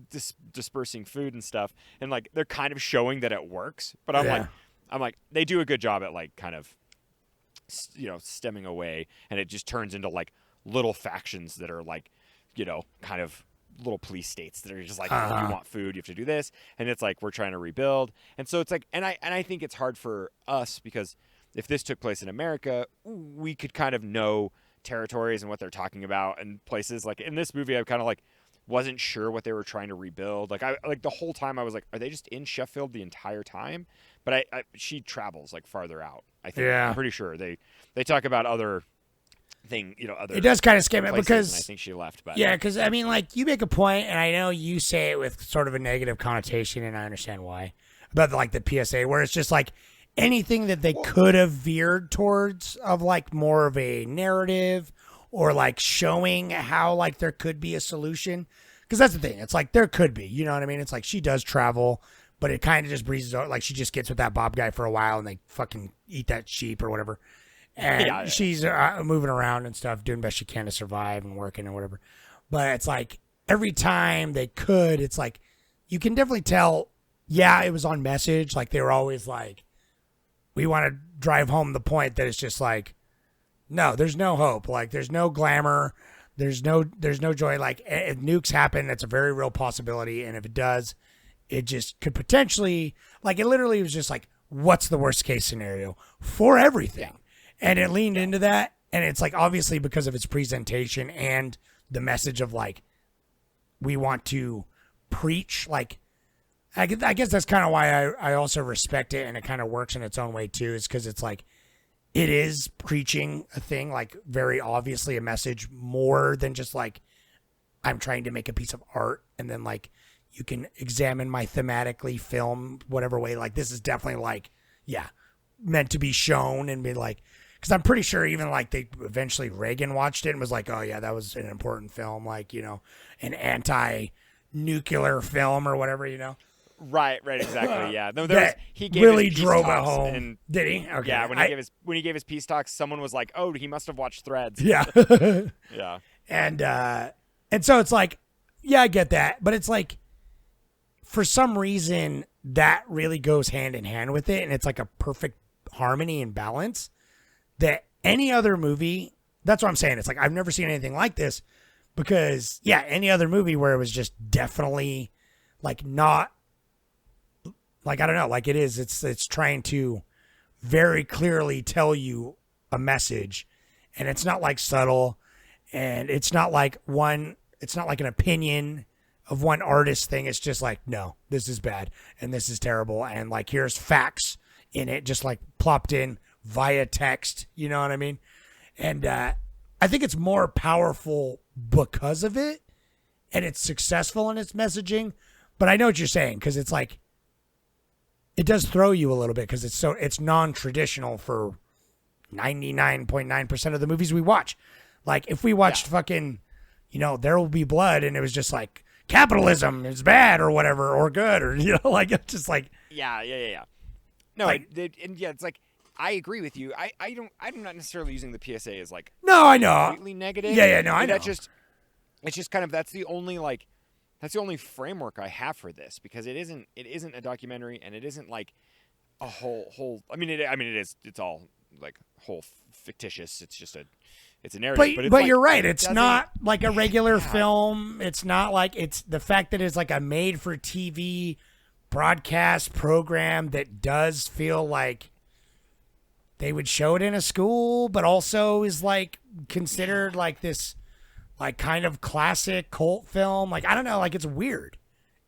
dispersing food and stuff, and like they're kind of showing that it works. But I'm like they do a good job at like kind of, you know, stemming away, and it just turns into like little factions that are like, you know, kind of little police states that are just like, if you want food, you have to do this, and it's like we're trying to rebuild. And so it's like, and I think it's hard for us because if this took place in America, we could kind of know territories and what they're talking about and places. Like in this movie, I kind of like wasn't sure what they were trying to rebuild. Like I like the whole time I was like, are they just in Sheffield the entire time? But she travels like farther out. I think. I'm pretty sure they talk about other thing, you know, other. It does kind of skim it because I think she left. But yeah, because I mean, like you make a point, and I know you say it with sort of a negative connotation, and I understand why. About like the PSA, where it's just like anything that they could have veered towards of like more of a narrative or like showing how like there could be a solution. Because that's the thing. It's like there could be, you know what I mean? It's like she does travel, but it kind of just breezes over. Like she just gets with that Bob guy for a while and they fucking eat that sheep or whatever. And she's moving around and stuff, doing best she can to survive and working and whatever. But it's like every time they could, it's like you can definitely tell, yeah, it was on message. Like they were always like, we want to drive home the point that it's just like, no, there's no hope. Like there's no glamour. There's no joy. Like if nukes happen, that's a very real possibility. And if it does, it just could potentially, like it literally was just like, what's the worst case scenario for everything? And it leaned into that. And it's like, obviously because of its presentation and the message of like, we want to preach, like, I guess that's kind of why I also respect it, and it kind of works in its own way too, is because it's like it is preaching a thing, like very obviously a message more than just like I'm trying to make a piece of art and then like you can examine my thematically film whatever way. Like this is definitely like, yeah, meant to be shown and be like, because I'm pretty sure even like they eventually Reagan watched it and was like, oh yeah, that was an important film, like, you know, an anti-nuclear film or whatever, you know. Right, exactly. Yeah, no, he gave really his peace drove it talks home. And, did he? Okay. Yeah, when he gave his peace talks, someone was like, "Oh, he must have watched Threads." Yeah, yeah, and so it's like, yeah, I get that, but it's like, for some reason, that really goes hand in hand with it, and it's like a perfect harmony and balance. That any other movie, that's what I'm saying. It's like I've never seen anything like this, because yeah, any other movie where it was just definitely like not. Like, I don't know, like it is, it's trying to very clearly tell you a message, and it's not like subtle, and it's not like an opinion of one artist thing. It's just like, no, this is bad, and this is terrible, and like, here's facts in it, just like plopped in via text, you know what I mean? And I think it's more powerful because of it, and it's successful in its messaging, but I know what you're saying, because it's like, it does throw you a little bit because it's non-traditional for 99.9% of the movies we watch. Like if we watched fucking, you know, There Will Be Blood and it was just like capitalism is bad or whatever or good or, you know, like it's just like yeah. No, like, and yeah, it's like I agree with you. I'm not necessarily using the PSA as like no, I know completely negative. Yeah, no, I know. It's just kind of that's the only like That's the only framework I have for this, because it isn't a documentary, and it isn't like a whole. I mean, it is. It's all like whole fictitious. It's just it's a narrative. But it's but like, you're right. it It's doesn't- not like a regular film. It's not like it's the fact that it's like a made-for-TV broadcast program that does feel like they would show it in a school, but also is like considered like this like kind of classic cult film. Like I don't know. Like it's weird.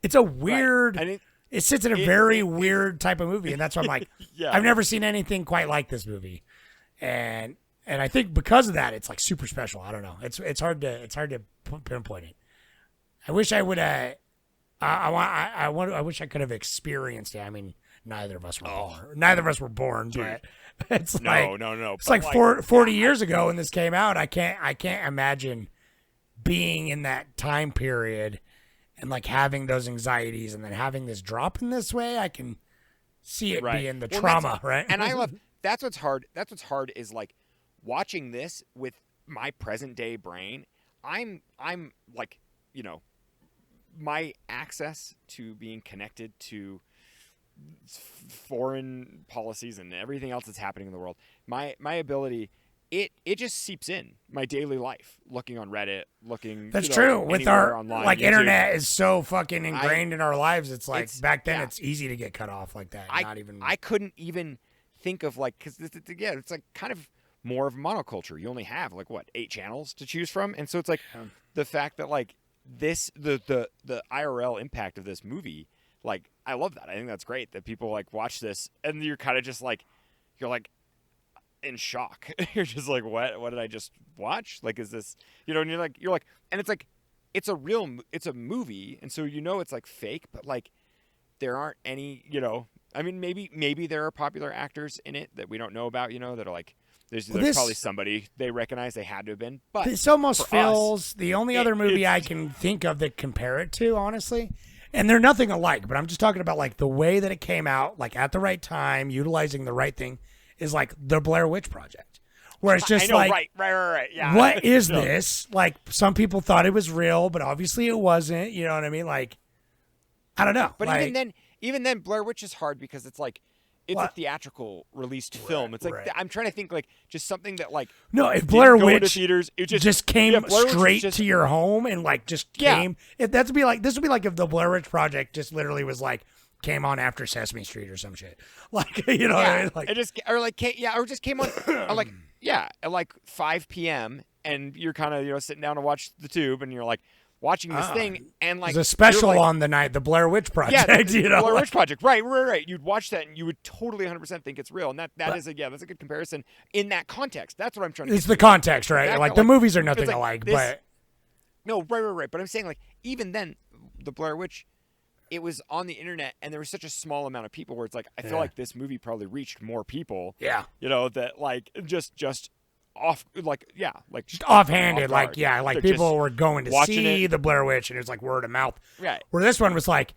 It's a weird. And It sits in a very weird type of movie, and that's why I'm like, Yeah. I've never seen anything quite like this movie, and I think because of that, it's like super special. I don't know. It's hard to pinpoint it. I wish I would. I wish I could have experienced it. I mean, neither of us were born. Neither of us were born, but it's like no. It's like 40 years ago when this came out. I can't imagine being in that time period and like having those anxieties and then having this drop in this way. I can see it being the trauma, right? And I love that's what's hard. That's what's hard is like watching this with my present day brain. I'm like, you know, my access to being connected to foreign policies and everything else that's happening in the world. My ability, it just seeps in my daily life. Looking on Reddit, looking. That's you know, true. With anywhere our online, like YouTube. internet is so fucking ingrained in our lives. It's like It's- back then yeah. it's easy to get cut off like that. I couldn't even think of like because it's like kind of more of a monoculture. You only have like what 8 channels to choose from, and so it's like the fact that like this the IRL impact of this movie. Like I love that. I think that's great that people like watch this and you're kind of just like you're like in shock. You're just like what did I just watch? Like is this and you're like and it's like it's a movie, and so it's like fake, but like there aren't any I mean maybe there are popular actors in it that we don't know about that are like there's probably somebody they recognize they had to have been, but this almost for us, feels the only other movie I can think of that compare it to, honestly. And they're nothing alike, but I'm just talking about like the way that it came out, like at the right time, utilizing the right thing, is like the Blair Witch Project, where it's just I know, like, right, yeah. what is this? Like some people thought it was real, but obviously it wasn't. You know what I mean? Like, I don't know. But like, even then, Blair Witch is hard because it's like it's a theatrical released film. It's like I'm trying to think like just something that like no, if didn't Blair go into Witch theaters, it just came Blair Witch was straight just- to your home and like just came, if this would be like if the Blair Witch Project just literally was like came on after Sesame Street or some shit, like what I mean? Like it just or just came on like at like 5 p.m. and you're kind of sitting down to watch the tube and you're like watching this thing and like there's a special you're, like, on the night, the Blair Witch Project. Yeah, like, Blair Witch Project. Right. You'd watch that and you would totally 100% think it's real, and that's a good comparison in that context. That's what I'm trying to. It's the context, right? Exactly. Like the movies are nothing like alike, this- but No, right. But I'm saying like even then, the Blair Witch, it was on the internet and there was such a small amount of people where it's like I feel like this movie probably reached more people. Yeah. That like just off just offhanded, off like guard. like They're people just were going to watching see it. the Blair Witch, and it was like word of mouth. Right. Where this one was like,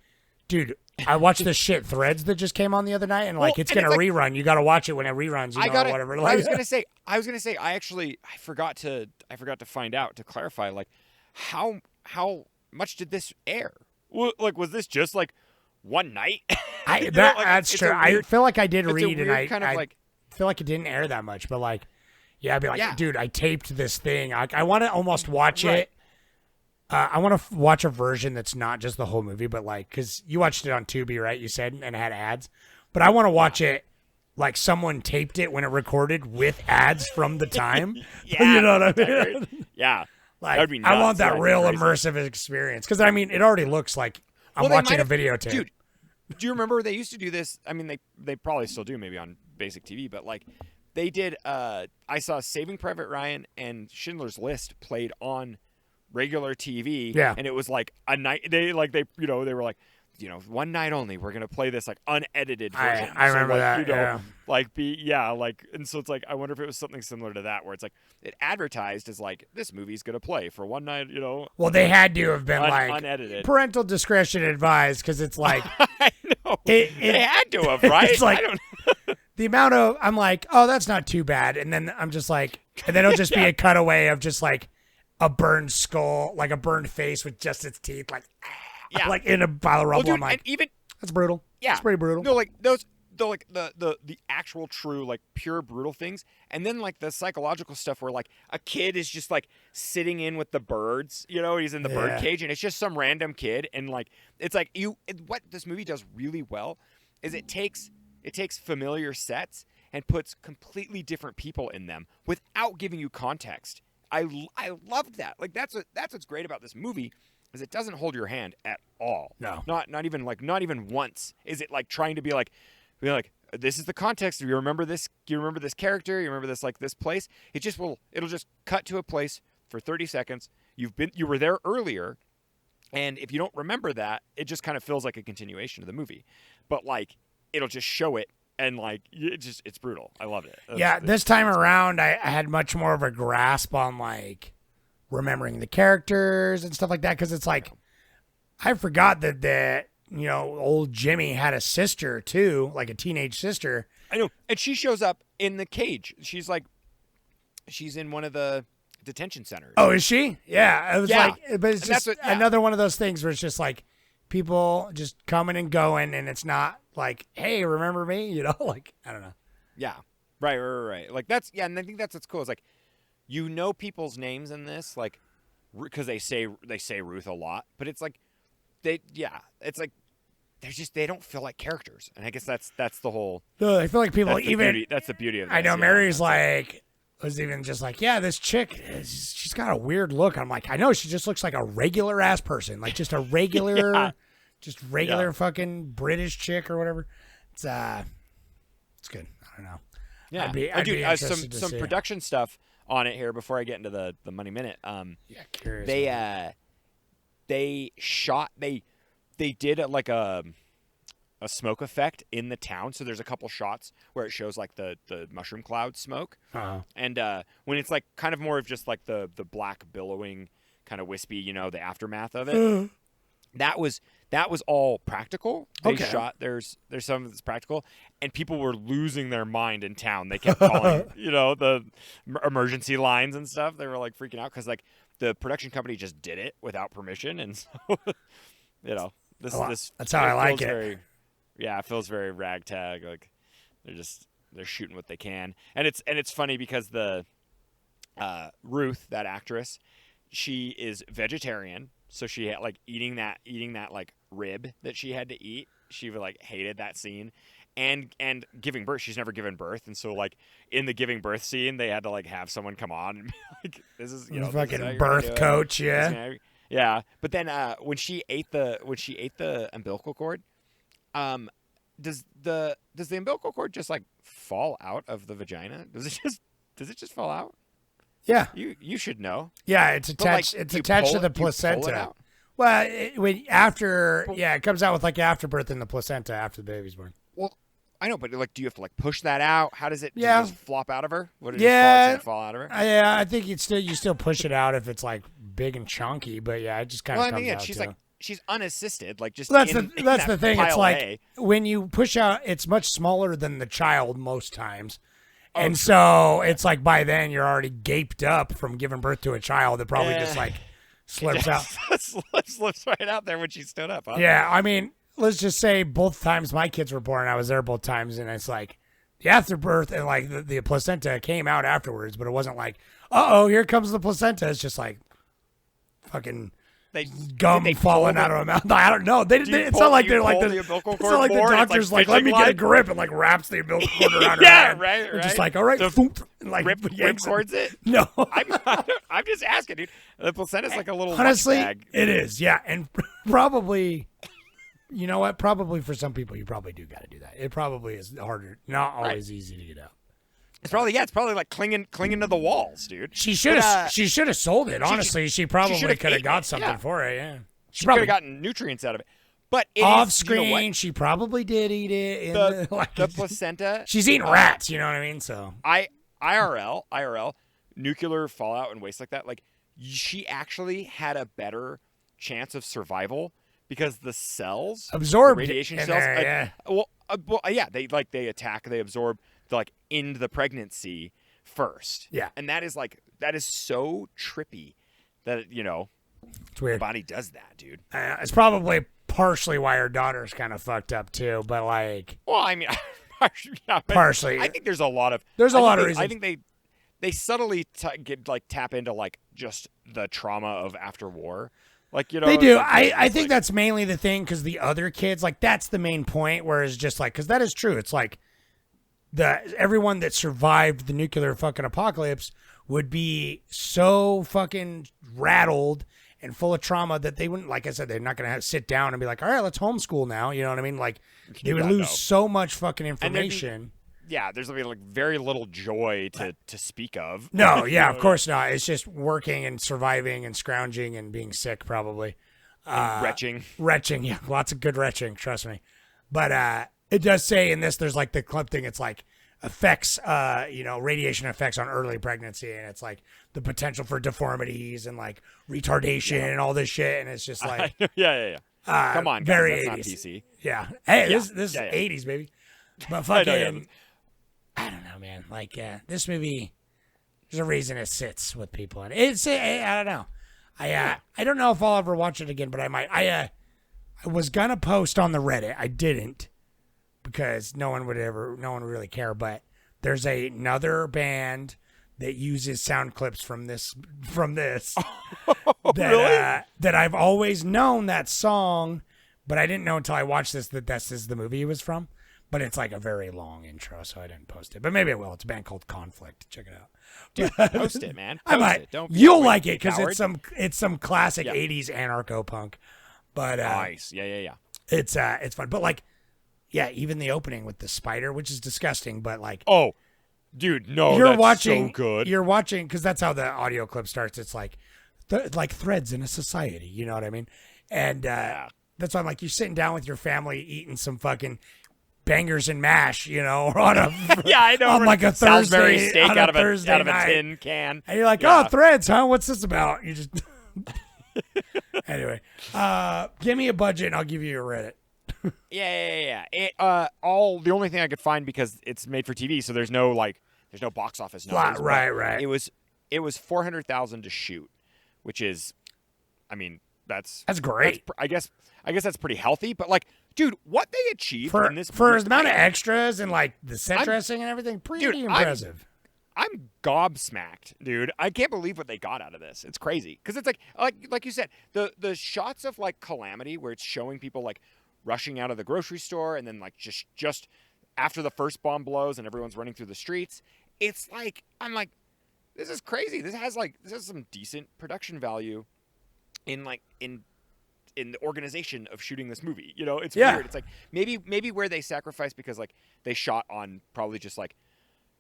dude, I watched this shit Threads that just came on the other night, and like Well, it's and gonna it's like- rerun. You got to watch it when it reruns. You know, whatever. Like, I was gonna say. I forgot to find out to clarify like how much did this air? Well, like was this just like one night? That's it's true. a weird- I feel like I did it's a read, and weird I kind of I like feel like it didn't air that much, but like, yeah, I'd be like, Yeah. dude, I taped this thing. I want to almost watch Right. it. I want to watch a version that's not just the whole movie, but like, because you watched it on Tubi, right? You said, and it had ads. But I want to watch it like someone taped it when it recorded with ads from the time. Yeah, You know what I mean? yeah. Like, That'd be I want nuts. that That'd be real crazy. immersive experience. Because, I mean, it already looks like I'm Well, they watching might a have- videotape. Dude, do you remember they used to do this? I mean, they probably still do, maybe on basic TV, but like they did. I saw Saving Private Ryan and Schindler's List played on regular TV. Yeah. and it was like a night. They were like, one night only. We're gonna play this like unedited version. I remember like, that, yeah. And so it's like I wonder if it was something similar to that, where it's like it advertised as like this movie's gonna play for one night. Well, they had to have been like unedited. parental discretion advised, because it's like I know It- they had to have, right? it's like- I don't. the amount of I'm like, oh, that's not too bad, and then I'm just like, and then it'll just be a cutaway of just like a burned skull, like a burned face with just its teeth, like Yeah. like in a pile of rubble. Dude, I'm like, and even that's brutal. yeah, it's pretty brutal. No, like those, like the actual true like pure brutal things, and then like the psychological stuff where like a kid is just like sitting in with the birds, he's in the bird cage, and it's just some random kid, and like it's like what this movie does really well is it takes familiar sets and puts completely different people in them without giving you context. I loved that. Like that's what's great about this movie. Is it doesn't hold your hand at all. No. Not even once. Is it like trying to be like, this is the context. You remember this? You remember this character? You remember this this place? It'll just cut to a place for 30 seconds. You were there earlier, and if you don't remember that, it just kind of feels like a continuation of the movie. But like it'll just show it, and like it's brutal. I loved it. This time around, I had much more of a grasp on like remembering the characters and stuff like that, because it's like I forgot that old Jimmy had a sister too, like a teenage sister. I know, and she shows up in the cage. She's in one of the detention centers. Oh, is she? Yeah, it was Yeah. like, but it's And just that's another one of those things where it's just like people just coming and going, and it's not like, hey, remember me? Like I don't know. Yeah, right. Like that's and I think that's what's cool. It's like people's names in this, like because they say Ruth a lot, but it's like it's like they don't feel like characters, and I guess that's the whole. No, I feel like people that's the beauty of this. I know Mary's like was even just like, yeah, this chick, she's got a weird look. I'm like, I know, she just looks like a regular ass person, like just a regular, fucking British chick or whatever. It's good. I don't know. Yeah, I'd be some to see. production stuff on it here before I get into the money minute. Curious. They did a smoke effect in the town. So there's a couple shots where it shows like the mushroom cloud smoke. Uh-huh. And when it's like kind of more of just like the black billowing kind of wispy, the aftermath of it. That was all practical. They shot there's some of it's practical, and people were losing their mind in town. They kept calling, the emergency lines and stuff. They were like freaking out because like the production company just did it without permission, and so this that's how I like it. It feels very ragtag. Like they're shooting what they can, and it's funny because the Ruth, that actress, she is vegetarian. So she had like eating that like rib that she had to eat. She like hated that scene, and giving birth. She's never given birth, and so like in the giving birth scene, they had to like have someone come on and be like, "This is fucking birth coach." Yeah, yeah. But then when she ate the umbilical cord, does the umbilical cord just like fall out of the vagina? Does it just fall out? Yeah, you should know. Yeah, it's attached. Like, it's attached to the placenta. Well, it comes out with like afterbirth in the placenta after the baby's born. Well, I know, but like, do you have to like push that out? How does it? Yeah. Does it just flop out of her? What did it fall out of her? Yeah, I think you still push it out if it's like big and chunky. But yeah, it just kind of comes out. She's too. like she's unassisted. Like just that's in the thing. It's like A. when you push out, it's much smaller than the child most times. And so it's like by then you're already gaped up from giving birth to a child that probably just like slips out. Slips right out there when she stood up. Huh? Yeah, I mean, let's just say both times my kids were born, I was there both times, and it's like the afterbirth and like the placenta came out afterwards, but it wasn't like, here comes the placenta. It's just like fucking gum falling out of her mouth. I don't know. It's not like they're like the doctor's like, let me get a grip and like wraps the umbilical cord around her hand. Right. They're just like, all right, and like rip towards it. No, I'm just asking, dude. The placenta's like a little honestly, bag. It is, yeah, and probably. You know what? Probably for some people, you probably do got to do that. It probably is harder, not always easy to get out. It's probably like clinging to the walls, dude. She should have sold it. Honestly, she probably could have got something for it. Yeah, she could have gotten nutrients out of it. But off screen, she probably did eat it. The placenta. She's eating rats. You know what I mean? So IRL, nuclear fallout and waste like that. Like she actually had a better chance of survival because the cells absorbed radiation cells. There, they attack. They absorb into the pregnancy first. Yeah, and that is so trippy that It's the weird. body does that, dude. It's probably partially why her daughter's kind of fucked up too, but like Well, I mean, yeah, but partially. I think there's a lot of There's a lot of I reasons. think they subtly tap into like just the trauma of after war, like They do. like, I it's think like- that's mainly the thing because the other kids, like, that's the main point. Whereas just like, because that is true. It's like everyone that survived the nuclear fucking apocalypse would be so fucking rattled and full of trauma that they wouldn't, like I said, they're not going to sit down and be like, all right, let's homeschool now. You know what I mean? Like, they would Yeah, lose no. so much fucking there'd be- information. yeah, there's like very little joy to speak of. No, yeah, of course not. It's just working and surviving and scrounging and being sick, probably. Retching. Retching, yeah, lots of good retching, trust me. But it does say in this, there's like the club thing. It's like effects, radiation effects on early pregnancy, and it's like the potential for deformities and like retardation and all this shit. And it's just like, yeah. Come on, guys, very that's not 80s. PC. yeah, hey, Yeah, this yeah, is yeah. 80s, baby. But I know, fucking, yeah. I don't know, man. Like this movie, there's a reason it sits with people, and it's I don't know. I don't know if I'll ever watch it again, but I might. I was gonna post on the Reddit. I didn't because no one would really care. But there's another band that uses sound clips from this that I've always known that song, but I didn't know until I watched this that this is the movie it was from. But it's like a very long intro, so I didn't post it. But maybe I will. It's a band called Conflict. Check it out. Dude, post it, man. I Post might. it. Don't be You'll a like it because coward. it's some classic Yeah. '80s anarcho punk. But Nice. Yeah. it's fun. But like, yeah, even the opening with the spider, which is disgusting, but like Oh, dude, no, you're that's watching, so good. You're watching because that's how the audio clip starts. It's like like threads in a society. You know what I mean? And that's why I'm like, you're sitting down with your family eating some fucking bangers and mash, or on a Yeah, I know. on like a Salisbury Thursday steak on out of Thursday a night. tin can. And you're like, Yeah. oh, threads, huh? What's this about? You just anyway. Give me a budget and I'll give you a Reddit. Yeah. The only thing I could find because it's made for TV, so there's no box office numbers. but Right. It was $400,000 to shoot, which is, I mean, that's great. I guess that's pretty healthy. But like, dude, what they achieved For in this for movie, the amount of extras and like the set I'm- dressing and everything, pretty Dude, impressive. I'm gobsmacked, dude. I can't believe what they got out of this. It's crazy because it's like you said, the shots of like calamity where it's showing people like rushing out of the grocery store and then like just after the first bomb blows and everyone's running through the streets. It's like I'm like, this is crazy. This has some decent production value in the organization of shooting this movie. It's Yeah. weird. It's like maybe where they sacrificed because like they shot on probably just like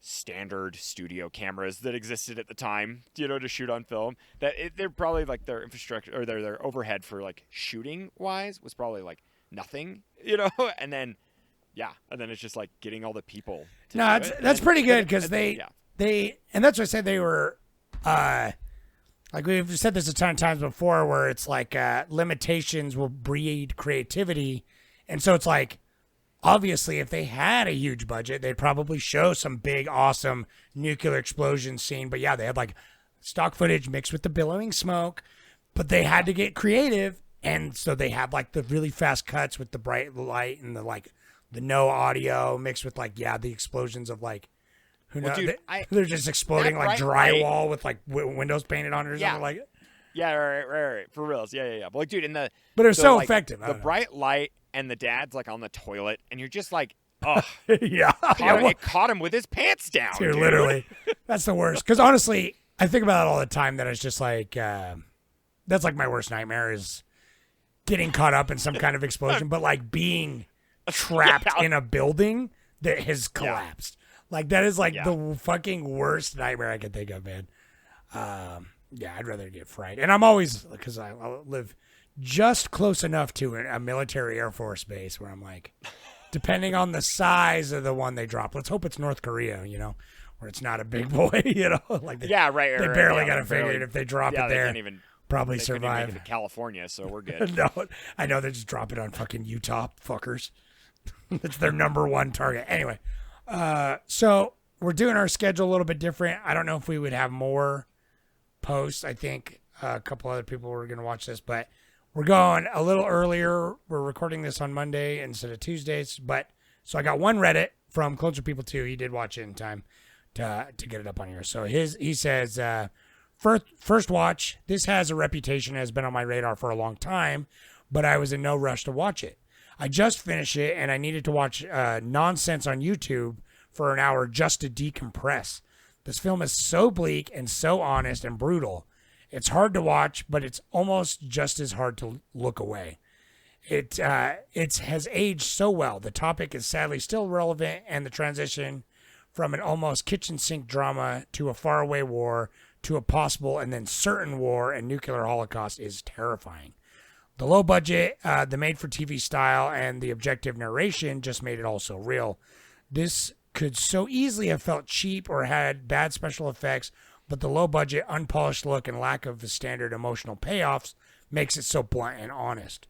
standard studio cameras that existed at the time, to shoot on film. They're probably like their infrastructure or their overhead for like shooting wise was probably like nothing, and then it's just like getting all the people. To No, do that's it. pretty good And- because yeah. they and that's what I said they were like we've said this a ton of times before where it's like limitations will breed creativity, and so it's like obviously if they had a huge budget they'd probably show some big awesome nuclear explosion scene, but yeah, they had like stock footage mixed with the billowing smoke, but they had to get creative, and so they had like the really fast cuts with the bright light and the no audio mixed with the explosions of like who knows, dude, they're just exploding that like bright drywall with like windows painted on it or Yeah. something like it. Yeah, right. For reals. Yeah. But like, dude, in the But it was the, so like, effective. I The don't know. bright light and the dad's like on the toilet, and you're just like, oh, yeah, it caught him with his pants down, dude, dude. literally, that's the worst. Because honestly, I think about it all the time. That it's just like that's like my worst nightmare is getting caught up in some kind of explosion, but like being trapped Yeah. in a building that has collapsed. Like that is like Yeah. the fucking worst nightmare I can think of, man. Yeah, I'd rather get fried. And I'm always because I live just close enough to a military Air Force base where I'm like, depending on the size of the one they drop. Let's hope it's North Korea, where it's not a big boy, like they, Yeah, right. they right, barely yeah, got to they're figure barely- it if they drop yeah, it they there. can't even Probably they couldn't even survive. make it to California, so we're good. No, I know they just drop it on fucking Utah fuckers. It's their number one target. Anyway, so we're doing our schedule a little bit different. I don't know if we would have more posts. I think a couple other people were going to watch this, but we're going a little earlier. We're recording this on Monday instead of Tuesdays, but so I got one Reddit from Closer People 2. He did watch it in time to get it up on here. So he says, first watch, this has a reputation, has been on my radar for a long time, but I was in no rush to watch it. I just finished it, and I needed to watch nonsense on YouTube for an hour just to decompress. This film is so bleak and so honest and brutal. It's hard to watch, but it's almost just as hard to look away. It has aged so well. The topic is sadly still relevant, and the transition from an almost kitchen sink drama to a faraway war to a possible and then certain war and nuclear holocaust is terrifying. The low budget, the made-for-TV style, and the objective narration just made it all so real. This could so easily have felt cheap or had bad special effects, but the low budget, unpolished look and lack of the standard emotional payoffs makes it so blunt and honest.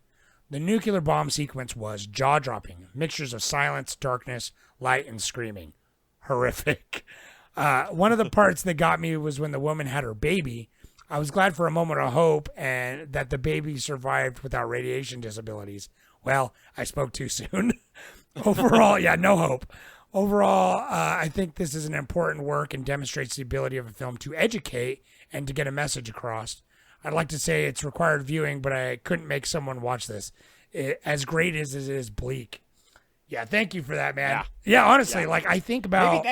The nuclear bomb sequence was jaw-dropping. Mixtures of silence, darkness, light, and screaming. Horrific. One of the parts that got me was when the woman had her baby. I was glad for a moment of hope and that the baby survived without radiation disabilities. Well, I spoke too soon. Overall, yeah, no hope. Overall, I think this is an important work and demonstrates the ability of a film to educate and to get a message across. I'd like to say it's required viewing, but I couldn't make someone watch this. As great as it is bleak. Yeah, thank you for that, man. Yeah, honestly, like I think about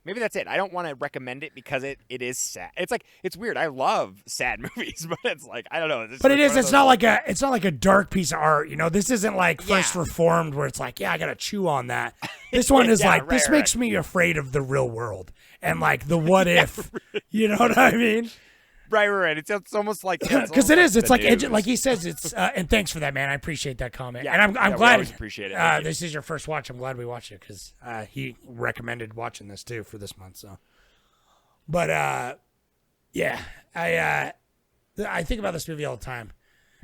maybe that's it. I don't want to recommend it because it is sad. It's weird. I love sad movies, but it's like I don't know. But it is. It's not like a dark piece of art. You know, this isn't like First Reformed where it's like, yeah, I gotta chew on that. This one is this makes me afraid of the real world and like the what if. You know what I mean? Right. It's almost like because it is. It's like like he says. It's and thanks for that, man. I appreciate that comment. Yeah, and I'm glad. We always appreciate it. This is your first watch. I'm glad we watched it because he recommended watching this too for this month. So, but yeah, I think about this movie all the time.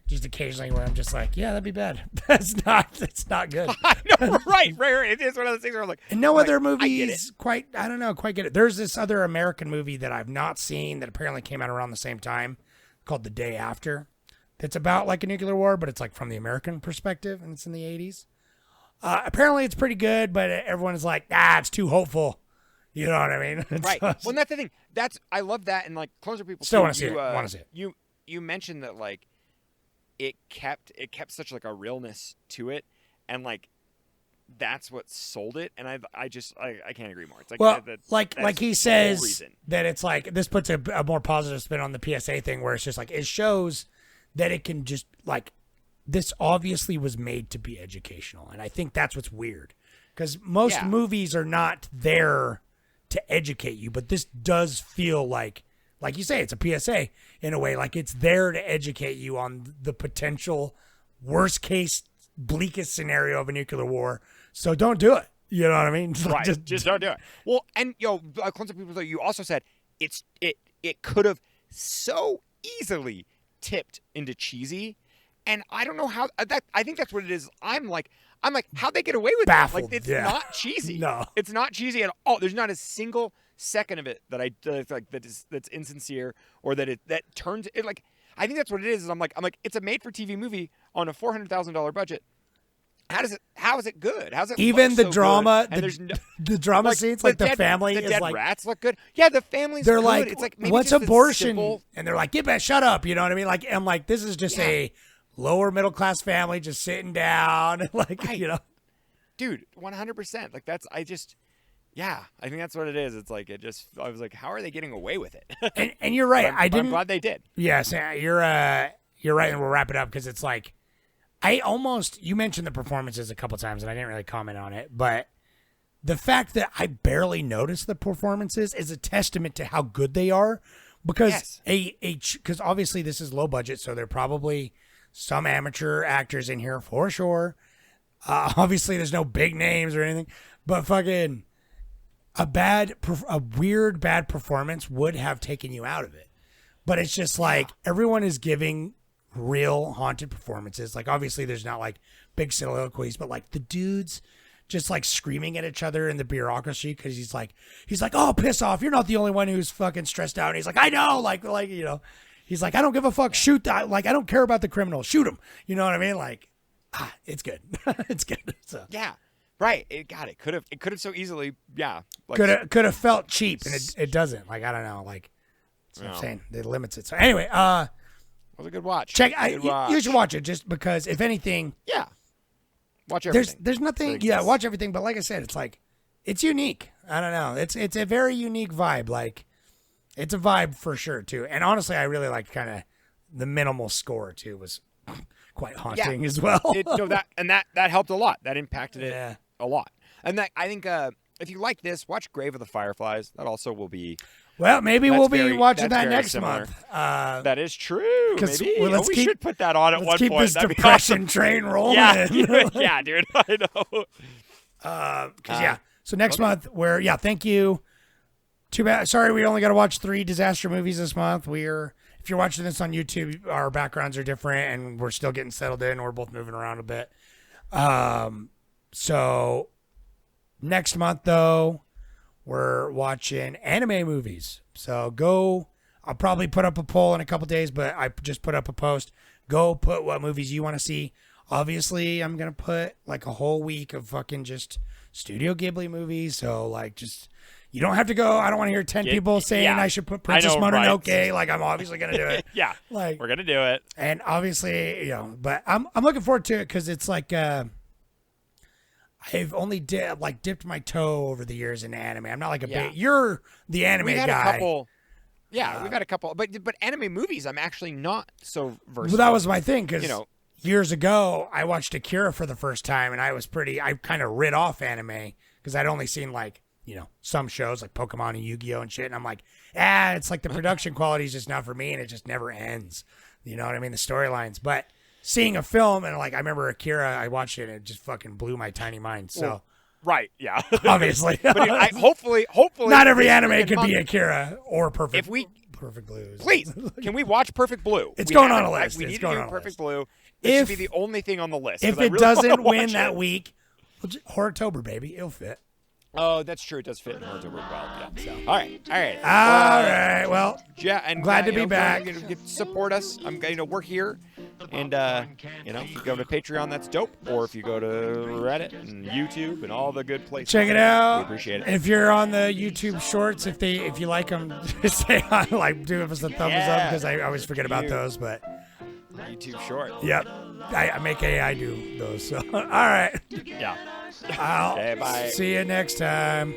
Just occasionally where I'm just like, yeah, that'd be bad. That's not good. I know, right. It is one of those things where I'm like, and no other movies quite get it. There's this other American movie that I've not seen that apparently came out around the same time called The Day After. It's about like a nuclear war, but it's like from the American perspective, and it's in the 80s. Apparently it's pretty good, but everyone is like, it's too hopeful. You know what I mean? Right. Well, that's the thing. I love that, and like Closer People still want to see it. Want to see it. You mentioned that like it kept such like a realness to it, and like that's what sold it. And I can't agree more. It's like like he says that it's like this puts a more positive spin on the PSA thing, where it's just like it shows that it can just like this obviously was made to be educational, and I think that's what's weird because most movies are not there to educate you, but this does feel like you say, it's a PSA in a way, like it's there to educate you on the potential worst case, bleakest scenario of a nuclear war. So don't do it. You know what I mean? Right. Just don't do it. Well, and Closer People, you also said it could have so easily tipped into cheesy, and I don't know how that. I think that's what it is. I'm like, how'd they get away with Baffled, that? Like, it's not cheesy. No, it's not cheesy at all. There's not a single second of it that's insincere or that turns it like. I think that's what it is. I'm like, it's a made-for-TV movie on a $400,000 budget. How is it good? How's it even the so drama? And there's the drama scenes, like the family the is dead like rats look good. Yeah, the family's they're good. like, it's like maybe what's just abortion? And they're like, shut up. You know what I mean? Like, I'm like, this is just a lower middle class family just sitting down, like you know, dude, 100%. Like I think that's what it is. It's like I was like, how are they getting away with it? and you're right. I'm glad they did. Yes, you're right, and we'll wrap it up because it's like you mentioned the performances a couple times, and I didn't really comment on it, but the fact that I barely noticed the performances is a testament to how good they are. Because because obviously this is low budget, so there are probably some amateur actors in here for sure. Obviously, there's no big names or anything, but fucking a weird bad performance would have taken you out of it. But it's just like everyone is giving real haunted performances. Like obviously, there's not like big soliloquies, but like the dudes just like screaming at each other in the bureaucracy because he's like, oh, piss off! You're not the only one who's fucking stressed out. And he's like, I know, like you know. He's like, I don't give a fuck. Shoot that. Like, I don't care about the criminal. Shoot him. You know what I mean? Like, it's good. It's good. So. Yeah. Right. It could have so easily. Yeah. Like, Could have felt cheap, and it doesn't. Like, I don't know. Like, that's what I'm saying. It limits it. So anyway, it was a good watch. You should watch it just because, if anything, Yeah. Watch everything. There's nothing. Yeah, watch everything. But like I said, it's like, it's unique. I don't know. It's a very unique vibe. Like, it's a vibe for sure too. And honestly, I really liked kind of the minimal score too. Was quite haunting as well. that helped a lot. That impacted it Yeah. a lot. And that, I think if you like this, watch Grave of the Fireflies. That also will be. Well, maybe we'll be watching that very next similar. month. That is true. 'Cause, Maybe. well, We should put that on at one keep point. this That'd be depression awesome. train rolling. Yeah, dude. I know. So next month, thank you. Too bad. Sorry, we only got to watch 3 disaster movies this month. If you're watching this on YouTube, our backgrounds are different, and we're still getting settled in. We're both moving around a bit. So next month, though, we're watching anime movies. So I'll probably put up a poll in a couple days, but I just put up a post. Go put what movies you want to see. Obviously, I'm going to put like a whole week of fucking just Studio Ghibli movies. So like just, you don't have to go. I don't want to hear 10 people saying I should put Princess Mononoke. Right. Like, I'm obviously going to do it. Yeah. Like, we're going to do it. And obviously, but I'm looking forward to it because it's like, I've only dipped my toe over the years in anime. I'm not like you're the anime We've had guy. a couple. Yeah, we've had a couple, but anime movies, I'm actually not so versed. Well, that was my thing because, years ago, I watched Akira for the first time, and I kind of rid off anime because I'd only seen some shows like Pokemon and Yu-Gi-Oh! And shit, and I'm like, it's like the production quality is just not for me, and it just never ends. You know what I mean? The storylines. But seeing a film, and like, I remember Akira, I watched it, and it just fucking blew my tiny mind. So. Right, yeah. Obviously. But hopefully. Not every anime could be Akira or Perfect Blue. Please, can we watch Perfect Blue? It's going on a list. We It's need going to on do a Perfect list. Blue. It should be the only thing on the list. If it doesn't win that week, Horrortober, baby. It'll fit. Oh, that's true. It does fit in Horror well. Yeah. So. All right. All right. Well, yeah, and glad to be back. Support us. We're here, and if you go to Patreon, that's dope. Or if you go to Reddit and YouTube and all the good places, check it out. We appreciate it. If you're on the YouTube Shorts, if you like them, just say give us a thumbs up because I always forget about those. But YouTube Short. Yep, I make AI do those. So all right. Yeah. I'll bye. see you next time.